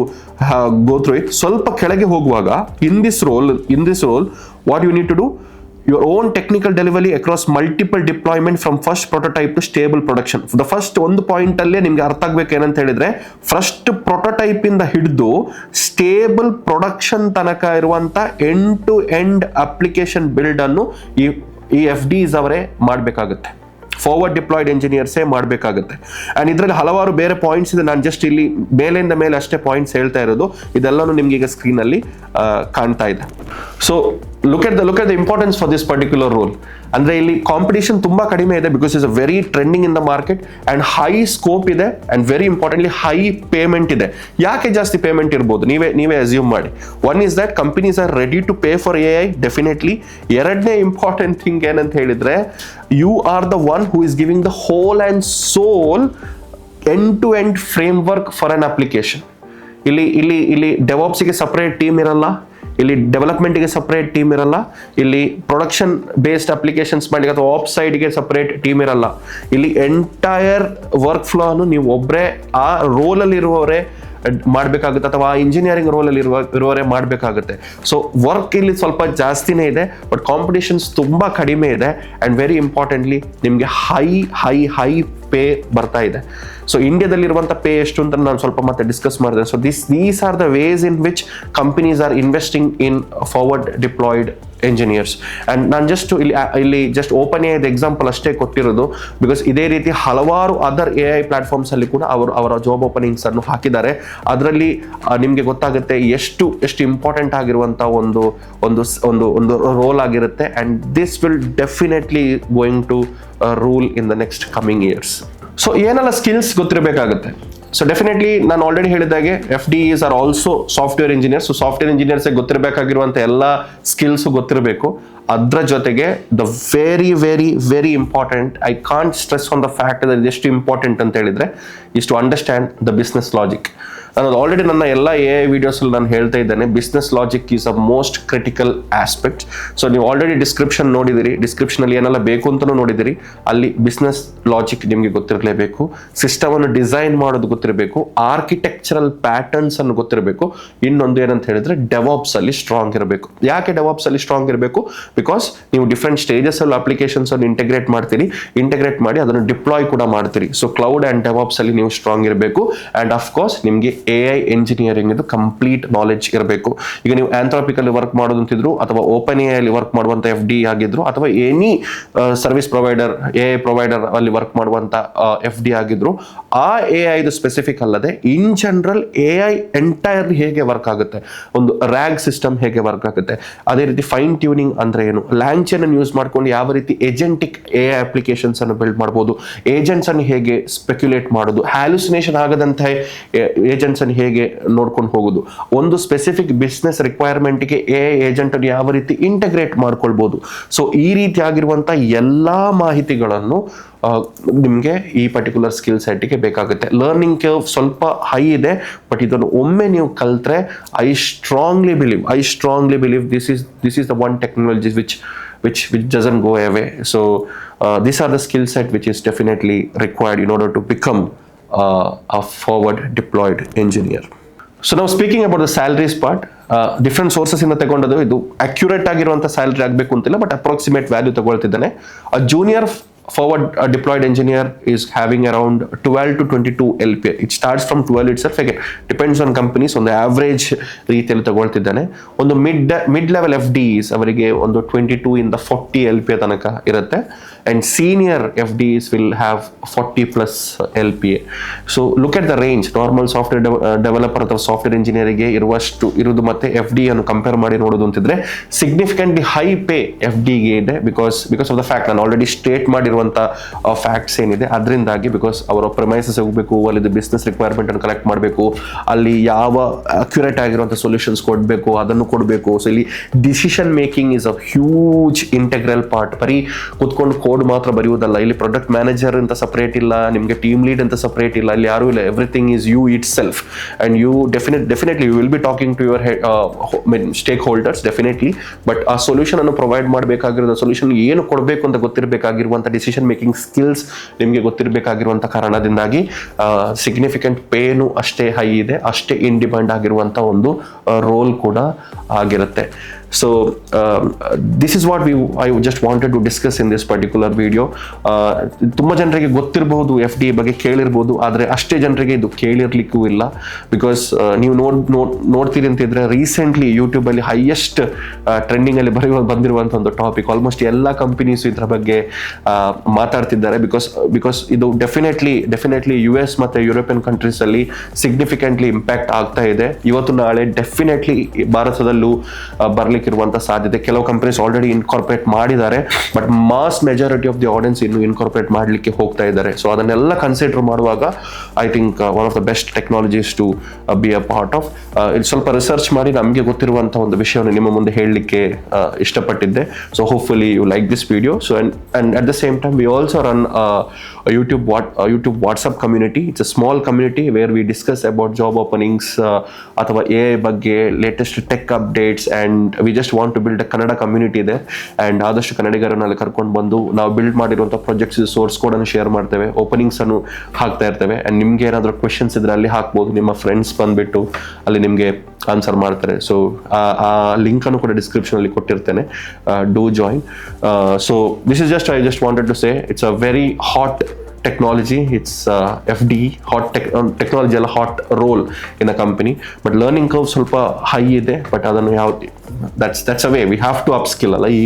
go through it. ಸ್ವಲ್ಪ ಕೆಳಗೆ ಹೋಗುವಾಗ in this role what you need to do, your own technical delivery across multiple deployment from first prototype to stable production. The first ಒಂದು ಪಾಯಿಂಟ್ ಅಲ್ಲೇ ನಿಮ್ಗೆ ಅರ್ಥ ಆಗ್ಬೇಕು ಏನಂತ ಹೇಳಿದ್ರೆ, ಫಸ್ಟ್ ಪ್ರೊಟೋಟೈಪ್ ಇಂದ ಹಿಡಿದು ಸ್ಟೇಬಲ್ ಪ್ರೊಡಕ್ಷನ್ ತನಕ ಇರುವಂತ end to end application build ಅನ್ನು ಈ FDs ಅವರೇ ಮಾಡಬೇಕಾಗುತ್ತೆ. ಫಾರ್ವರ್ಡ್ ಡಿಪ್ಲಾಯ್ಡ್ ಎಂಜಿನಿಯರ್ಸೇ ಮಾಡಬೇಕಾಗುತ್ತೆ. ಆ್ಯಂಡ್ ಇದರಲ್ಲಿ ಹಲವಾರು ಬೇರೆ ಪಾಯಿಂಟ್ಸ್ ಇದೆ. ನಾನು ಜಸ್ಟ್ ಇಲ್ಲಿ ಮೇಲಿಂದ ಮೇಲೆ ಅಷ್ಟೇ ಪಾಯಿಂಟ್ಸ್ ಹೇಳ್ತಾ ಇರೋದು. ಇದೆಲ್ಲನೂ ನಿಮ್ಗೆ ಈಗ ಸ್ಕ್ರೀನಲ್ಲಿ ಕಾಣ್ತಾ ಇದೆ. So look at the importance for this particular role. ಅಂದ್ರೆ ಇಲ್ಲಿ ಕಾಂಪಿಟೇಷನ್ ತುಂಬಾ ಕಡಿಮೆ ಇದೆ, because is a very trending in the market and high scope ಇದೆ and very importantly high payment ಇದೆ. ಯಾಕೆ ಜಾಸ್ತಿ ಪೇಮೆಂಟ್ ಇರ್ಬೋದು ನೀವೇ ಅಸ್ಯೂಮ್ ಮಾಡಿ. One is that companies are ready to pay for AI, definitely. ಎರಡನೇ ಇಂಪಾರ್ಟೆಂಟ್ ಥಿಂಗ್ ಏನಂತ ಹೇಳಿದ್ರೆ, you are the one who is giving the whole and soul end to end framework for an application. ಇಲ್ಲಿ ಡೆವಾಪ್ಸ್ಗೆ ಸಪರೇಟ್ ಟೀಮ್ ಇರಲ್ಲ, ಇಲ್ಲಿ ಡೆವಲಪ್ಮೆಂಟ್ಗೆ ಸಪರೇಟ್ ಟೀಮ್ ಇರಲ್ಲ, ಇಲ್ಲಿ ಪ್ರೊಡಕ್ಷನ್ ಬೇಸ್ಡ್ ಅಪ್ಲಿಕೇಶನ್ಸ್ ಮಾಡಿ ಅಥವಾ ಆಪ್ ಸೈಡ್ಗೆ ಸಪರೇಟ್ ಟೀಮ್ ಇರಲ್ಲ. ಇಲ್ಲಿ ಎಂಟೈರ್ ವರ್ಕ್ ಫ್ಲೋ ಅನ್ನು ನೀವು ಒಬ್ಬರೇ ಆ ರೋಲಲ್ಲಿ ಇರುವವರೇ ಮಾಡಬೇಕಾಗುತ್ತೆ, ಅಥವಾ ಇಂಜಿನಿಯರಿಂಗ್ ರೋಲಲ್ಲಿ ಇರುವವರೇ ಮಾಡಬೇಕಾಗುತ್ತೆ. ಸೊ ವರ್ಕ್ ಇಲ್ಲಿ ಸ್ವಲ್ಪ ಜಾಸ್ತಿನೇ ಇದೆ, ಬಟ್ ಕಾಂಪಿಟೇಷನ್ಸ್ ತುಂಬ ಕಡಿಮೆ ಇದೆ. ಆ್ಯಂಡ್ ವೆರಿ ಇಂಪಾರ್ಟೆಂಟ್ಲಿ ನಿಮಗೆ ಹೈ ಪೇ ಬರ್ತಾ ಇದೆ. ಸೊ ಇಂಡಿಯಾದಲ್ಲಿರುವಂಥ ಪೇ ಎಷ್ಟು ಅಂತ ನಾನು ಸ್ವಲ್ಪ ಮತ್ತೆ ಡಿಸ್ಕಸ್ ಮಾಡಿದೆ. So these are the ways in which companies are investing in forward deployed engineers. And ನಾನು ಇಲ್ಲಿ ಜಸ್ಟ್ OpenAI ಎಕ್ಸಾಂಪಲ್ ಅಷ್ಟೇ ಕೊಟ್ಟಿರೋದು, ಬಿಕಾಸ್ ಇದೇ ರೀತಿ ಹಲವಾರು ಅದರ್ AI ಪ್ಲಾಟ್ಫಾರ್ಮ್ಸ್ ಅಲ್ಲಿ ಕೂಡ ಅವರ ಜಾಬ್ ಓಪನಿಂಗ್ಸ್ ಅನ್ನು ಹಾಕಿದ್ದಾರೆ. ಅದರಲ್ಲಿ ನಿಮಗೆ ಗೊತ್ತಾಗುತ್ತೆ ಎಷ್ಟು ಇಂಪಾರ್ಟೆಂಟ್ ಆಗಿರುವಂಥ ಒಂದು ರೋಲ್ ಆಗಿರುತ್ತೆ. And this will definitely going to rule in the next coming years. So ಏನೆಲ್ಲ ಸ್ಕಿಲ್ಸ್ ಗೊತ್ತಿರಬೇಕಾಗುತ್ತೆ? ಸೊ ಡೆಫಿನೆಟ್ಲಿ ನಾನು ಆಲ್ರೆಡಿ ಹೇಳಿದಾಗೆ FDs are also software engineers. So software engineers ಗೊತ್ತಿರಬೇಕಾಗಿರುವಂಥ ಎಲ್ಲ ಸ್ಕಿಲ್ಸು ಗೊತ್ತಿರಬೇಕು. ಅದರ ಜೊತೆಗೆ the very very very important, I can't stress on the fact ಅದು ಎಷ್ಟು ಇಂಪಾರ್ಟೆಂಟ್ ಅಂತ ಹೇಳಿದ್ರೆ is to understand the business logic. ನಾನು ಆಲ್ರೆಡಿ ನನ್ನ ಎಲ್ಲ AI ವಿಡಿಯೋಸಲ್ಲಿ ನಾನು ಹೇಳ್ತಾ ಇದ್ದೇನೆ, business logic is a most critical aspect. So ನೀವು ಆಲ್ರೆಡಿ ಡಿಸ್ಕ್ರಿಪ್ಷನ್ ನೋಡಿದಿರಿ, ಡಿಸ್ಕ್ರಿಪ್ಷನಲ್ಲಿ ಏನೆಲ್ಲ ಬೇಕು ಅಂತಲೂ ನೋಡಿದಿರಿ. ಅಲ್ಲಿ ಬಿಸ್ನೆಸ್ ಲಾಜಿಕ್ ನಿಮಗೆ ಗೊತ್ತಿರಲೇಬೇಕು, ಸಿಸ್ಟಮ್ ಅನ್ನು ಡಿಸೈನ್ ಮಾಡೋದು ಗೊತ್ತಿರಬೇಕು, ಆರ್ಕಿಟೆಕ್ಚರಲ್ ಪ್ಯಾಟರ್ನ್ಸ್ ಅನ್ನು ಗೊತ್ತಿರಬೇಕು. ಇನ್ನೊಂದು ಏನಂತ ಹೇಳಿದ್ರೆ ಡೆವಾಪ್ಸ್ ಅಲ್ಲಿ ಸ್ಟ್ರಾಂಗ್ ಇರಬೇಕು. ಯಾಕೆ ಡೆವಾಪ್ಸ್ ಅಲ್ಲಿ ಸ್ಟ್ರಾಂಗ್ ಇರಬೇಕು? ಬಿಕಾಸ್ ನೀವು ಡಿಫ್ರೆಂಟ್ ಸ್ಟೇಜಸ್ ಅಲ್ಲಿ ಅಪ್ಲಿಕೇಶನ್ಸ್ ಅನ್ನು ಇಂಟೆಗ್ರೇಟ್ ಮಾಡಿ ಅದನ್ನು ಡಿಪ್ಲಾಯ್ ಕೂಡ ಮಾಡ್ತೀರಿ. ಸೊ ಕ್ಲೌಡ್ ಅಂಡ್ ಡೆವಾಪ್ಸ್ ಅಲ್ಲಿ ನೀವು ಸ್ಟ್ರಾಂಗ್ ಇರಬೇಕು. ಅಂಡ್ ಆಫ್ ಕೋರ್ಸ್ ನಿಮಗೆ AI ಎಂಜಿನಿಯರಿಂಗ್ ಇದು ಕಂಪ್ಲೀಟ್ ನಾಲೆಡ್ಜ್ ಇರಬೇಕು. ಈಗ ನೀವು ಆಂಥ್ರೋಪಿಕಲ್ಲಿ ವರ್ಕ್ ಮಾಡೋದಂತಿದ್ರು, ಅಥವಾ ಓಪನ್ AI ಅಲ್ಲಿ ವರ್ಕ್ ಮಾಡುವಂತ FD ಆಗಿದ್ರು, ಅಥವಾ any service provider AI provider ಅಲ್ಲಿ ವರ್ಕ್ ಮಾಡುವಂತ FD ಆಗಿದ್ರು, ಆ AI ಇದು ಸ್ಪೆಸಿಫಿಕ್ ಅಲ್ಲದೆ ಇನ್ ಜನರಲ್ AI ಎಂಟೈರ್ಲಿ ಹೇಗೆ ವರ್ಕ್ ಆಗುತ್ತೆ, ಒಂದು RAG ಸಿಸ್ಟಮ್ ಹೇಗೆ ವರ್ಕ್ ಆಗುತ್ತೆ, ಅದೇ ರೀತಿ ಫೈನ್ ಟ್ಯೂನಿಂಗ್ ಅಂದ್ರೆ ಏನು, ಲ್ಯಾಂಗ್ವೇಜ್ ಅನ್ನು ಯೂಸ್ ಮಾಡ್ಕೊಂಡು ಯಾವ ರೀತಿ ಏಜೆಂಟಿಕ್ AI ಅಪ್ಲಿಕೇಶನ್ಸ್ ಅನ್ನು ಬಿಲ್ಡ್ ಮಾಡಬಹುದು, ಏಜೆಂಟ್ಸ್ ಅನ್ನು ಹೇಗೆ ಸ್ಪೆಕ್ಯುಲೇಟ್ ಮಾಡೋದು, ಹ್ಯಾಲುಸಿನೇಷನ್ ಆಗದಂತಹ ಏಜೆಂಟ್ಸ್ ಅನ್ನು ಹೇಗೆ ನೋಡ್ಕೊಂಡು ಹೋಗೋದು, ಒಂದು ಸ್ಪೆಸಿಫಿಕ್ ಬಿಸ್ನೆಸ್ ರಿಕ್ವೈರ್ಮೆಂಟ್ಗೆ AI ಏಜೆಂಟ್ ಅನ್ನು ಯಾವ ರೀತಿ ಇಂಟಗ್ರೇಟ್ ಮಾಡ್ಕೊಳ್ಬಹುದು. ಸೊ ಈ ರೀತಿ ಆಗಿರುವಂತಹ ಎಲ್ಲಾ ಮಾಹಿತಿಗಳನ್ನು ನಿಮಗೆ ಈ ಪರ್ಟಿಕ್ಯುಲರ್ ಸ್ಕಿಲ್ ಸೆಟ್ಗೆ ಬೇಕಾಗುತ್ತೆ. ಲರ್ನಿಂಗ್ ಕರ್ವ್ ಸ್ವಲ್ಪ ಹೈ ಇದೆ, ಬಟ್ ಇದನ್ನು ಒಮ್ಮೆ ನೀವು ಕಲ್ತ್ರೆ I strongly believe this is the one technology which doesn't go away. So these are the skill set which is definitely required in order to become a forward deployed engineer. So now speaking about the salaries part, different sources ಇಂದ ತಗೊಂಡದು, ಇದು ಅಕ್ಯುರೇಟ್ ಆಗಿರುವಂತ ಸ್ಯಾಲರಿ ಆಗಬೇಕು ಅಂತಿಲ್ಲ, ಬಟ್ ಅಪ್ರಾಕ್ಸಿಮೇಟ್ ವ್ಯಾಲ್ಯೂ ತಗೊಳ್ತಿದ್ದಾನೆ. Junior forward deployed engineer is having around 12 to 22 LPA. It starts from 12 itself. Again, depends on companies. On the average ರೀತಿಯಲ್ಲಿ ತಗೊಳ್ತಿದ್ದಾನೆ. ಒಂದು ಮಿಡ್ ಲೆವೆಲ್ FDs ಅವರಿಗೆ ಒಂದು 22 ಇಂದ 40 LPA ತನಕ ಇರುತ್ತೆ. And senior FDs will have 40 plus LPA. So look at the range. Normal software developer ಅಥವಾ ಸಾಫ್ಟ್ವೇರ್ ಇಂಜಿನಿಯರಿಗೆ ಇರುವುದು ಮತ್ತೆ FD ಅನ್ನು ಕಂಪೇರ್ ಮಾಡಿ ನೋಡೋದು ಅಂತಿದ್ರೆ ಸಿಗ್ನಿಫಿಕೆಂಟ್ಲಿ ಹೈ ಪೇ FD ಗೆ ಇದೆ. ಬಿಕಾಸ್ ಆಫ್ ದ ಫ್ಯಾಕ್ಟ್ ನಾನು ಆಲ್ರೆಡಿ ಸ್ಟೇಟ್ ಮಾಡಿರುವಂತ ಫ್ಯಾಕ್ಟ್ಸ್ ಏನಿದೆ ಅದರಿಂದಾಗಿ. ಬಿಕಾಸ್ ಅವರ ಪ್ರೈಮೈಸಸ್ ಹೋಗಬೇಕು, ಅಲ್ಲಿ ಬಿಸ್ನೆಸ್ ರಿಕ್ವೈರ್ಮೆಂಟ್ ಅನ್ನು ಕಲೆಕ್ಟ್ ಮಾಡಬೇಕು, ಅಲ್ಲಿ ಯಾವ ಅಕ್ಯುರೇಟ್ ಆಗಿರುವಂತ ಸೊಲ್ಯೂಷನ್ಸ್ ಕೊಡಬೇಕು ಅದನ್ನು ಕೊಡಬೇಕು. ಸೊ ಇಲ್ಲಿ decision making is a huge integral part. ಬರೀ ಕುತ್ಕೊಂಡು ಕೋಡ್ ಮಾತ್ರ ಬರೆಯುವುದಲ್ಲ, ಇಲ್ಲಿ ಪ್ರಾಡಕ್ಟ್ ಮ್ಯಾನೇಜರ್ ಅಂತ ಸಪರೇಟ್ ಇಲ್ಲ, ನಿಮಗೆ ಟೀಮ್ ಲೀಡ್ ಅಂತ ಸಪರೇಟ್ ಇಲ್ಲ, ಇಲ್ಲಿ ಯಾರು ಇಲ್ಲ. Everything is you itself. And you definitely you will be talking to your stakeholders definitely. But ಆ ಸೊಲ್ಯೂಷನ್ ಅನ್ನು ಪ್ರೊವೈಡ್ ಮಾಡಬೇಕಾಗಿರೋ ಸೊಲ್ಯೂಷನ್ ಏನು ಕೊಡಬೇಕು ಅಂತ ಗೊತ್ತಿರಬೇಕಾಗಿರುವಂತ ಡಿಸಿಷನ್ ಮೇಕಿಂಗ್ ಸ್ಕಿಲ್ಸ್ ನಿಮಗೆ ಗೊತ್ತಿರಬೇಕಾಗಿರುವಂತ ಕಾರಣದಿಂದಾಗಿ ಸಿಗ್ನಿಫಿಕೆಂಟ್ ಪೇನು ಅಷ್ಟೇ ಹೈ ಇದೆ, ಅಷ್ಟೇ ಇನ್ ಡಿಮಾಂಡ್ ಆಗಿರುವಂತ ಒಂದು ರೋಲ್ ಕೂಡ ಆಗಿರುತ್ತೆ. So this is what I just wanted to discuss in this particular video. ತುಂಬ ಜನರಿಗೆ ಗೊತ್ತಿರಬಹುದು, FD ಬಗ್ಗೆ ಕೇಳಿರ್ಬೋದು, ಆದರೆ ಅಷ್ಟೇ ಜನರಿಗೆ ಇದು ಕೇಳಿರ್ಲಿಕ್ಕೂ ಇಲ್ಲ. ಬಿಕಾಸ್ ನೀವು ನೋಡ್ತೀರಿ ಅಂತಿದ್ರೆ ರೀಸೆಂಟ್ಲಿ ಯೂಟ್ಯೂಬ್ ಅಲ್ಲಿ ಹೈಯೆಸ್ಟ್ ಟ್ರೆಂಡಿಂಗ್ ಅಲ್ಲಿ ಬಂದಿರುವಂತ ಒಂದು ಟಾಪಿಕ್. ಆಲ್ಮೋಸ್ಟ್ ಎಲ್ಲ ಕಂಪನೀಸ್ ಇದರ ಬಗ್ಗೆ ಮಾತಾಡ್ತಿದ್ದಾರೆ. ಬಿಕಾಸ್ ಇದು ಡೆಫಿನೆಟ್ಲಿ US ಮತ್ತೆ ಯುರೋಪಿಯನ್ ಕಂಟ್ರೀಸ್ ಅಲ್ಲಿ ಸಿಗ್ನಿಫಿಕೆಂಟ್ಲಿ ಇಂಪ್ಯಾಕ್ಟ್ ಆಗ್ತಾ ಇದೆ. ಇವತ್ತು ನಾಳೆ ಡೆಫಿನೆಟ್ಲಿ ಭಾರತದಲ್ಲೂ ಬರ್ಲಿಕ್ಕೆ ಇರುವಂತ ಸಾಧ್ಯತೆ. ಕೆಲವು ಕಂಪನೀಸ್ ಆಲ್ರೆಡಿ ಇನ್ಕಾರ್ಪೊರೇಟ್ ಮಾಡಿದ್ದಾರೆ, but mass majority of the audience ಇನ್ನು ಇನ್ಕಾರ್ಪೊರೇಟ್ ಮಾಡಲಿಕ್ಕೆ ಹೋಗ್ತಾ ಇದ್ದಾರೆ. ಸೊ ಅದನ್ನೆಲ್ಲ ಕನ್ಸಿಡರ್ ಮಾಡುವಾಗ I think one of the best technologies to be a part of. ಇದು ಸ್ವಲ್ಪ ರಿಸರ್ಚ್ ಮಾಡಿ ನಮಗೆ ಗೊತ್ತಿರುವಂತಹ ಒಂದು ವಿಷಯವನ್ನು ನಿಮ್ಮ ಮುಂದೆ ಹೇಳಲಿಕ್ಕೆ ಇಷ್ಟಪಟ್ಟಿದ್ದೆ. So hopefully you like this video. So and at the same time we also run YouTube WhatsApp community. It's a small community where we discuss about job openings ಅಥವಾ AI ಬಗ್ಗೆ latest tech updates, and we just want to build a Kannada community ಇದೆ. ಅಂಡ್ ಆದಷ್ಟು ಕನ್ನಡಿಗರನ್ನ ಅಲ್ಲಿ ಕರ್ಕೊಂಡು ಬಂದು ನಾವು ಬಿಲ್ಡ್ ಮಾಡಿರುವಂಥ ಪ್ರಾಜೆಕ್ಟ್ಸ್ ಸೋರ್ಸ್ ಕೋಡ್ ಅನ್ನು ಶೇರ್ ಮಾಡ್ತೇವೆ, ಓಪನಿಂಗ್ಸ್ ಅನ್ನು ಹಾಕ್ತಾ ಇರ್ತೇವೆ. ಅಂಡ್ ನಿಮ್ಗೆ ಏನಾದರೂ ಕ್ವೆಶನ್ಸ್ ಇದ್ರೆ ಅಲ್ಲಿ ಹಾಕ್ಬೋದು, ನಿಮ್ಮ ಫ್ರೆಂಡ್ಸ್ ಬಂದ್ಬಿಟ್ಟು ಅಲ್ಲಿ ನಿಮಗೆ ಆನ್ಸರ್ ಮಾಡ್ತಾರೆ. ಸೊ ಆ ಲಿಂಕ್ ಅನ್ನು ಕೂಡ ಡಿಸ್ಕ್ರಿಪ್ಷನ್ ಅಲ್ಲಿ ಕೊಟ್ಟಿರ್ತೇನೆ. Do join. So this is I just wanted to say it's a very hot technology. It's FD hot technology alla hot role in a company, but learning curve ಸ್ವಲ್ಪ high ಇದೆ. but ಅದನ್ನು ಯಾವ that's a way we have to upskill ಅಲ್ಲ. ಈ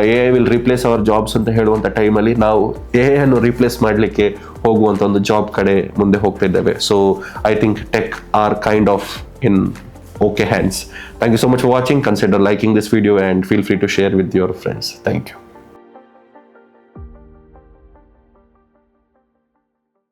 AI will replace our jobs ಅಂತ ಹೇಳುವಂತ ಟೈಮಲ್ಲಿ ನಾವು AI ಅನ್ನು ರಿಪ್ಲೇಸ್ ಮಾಡಲಿಕ್ಕೆ ಹೋಗುವಂತ ಒಂದು ಜಾಬ್ ಕಡೆ ಮುಂದೆ ಹೋಗ್ತಾ ಇದ್ದೇವೆ. So I think tech are kind of in okay hands. Thank you so much for watching. Consider liking this video and feel free to share with your friends. Thank you.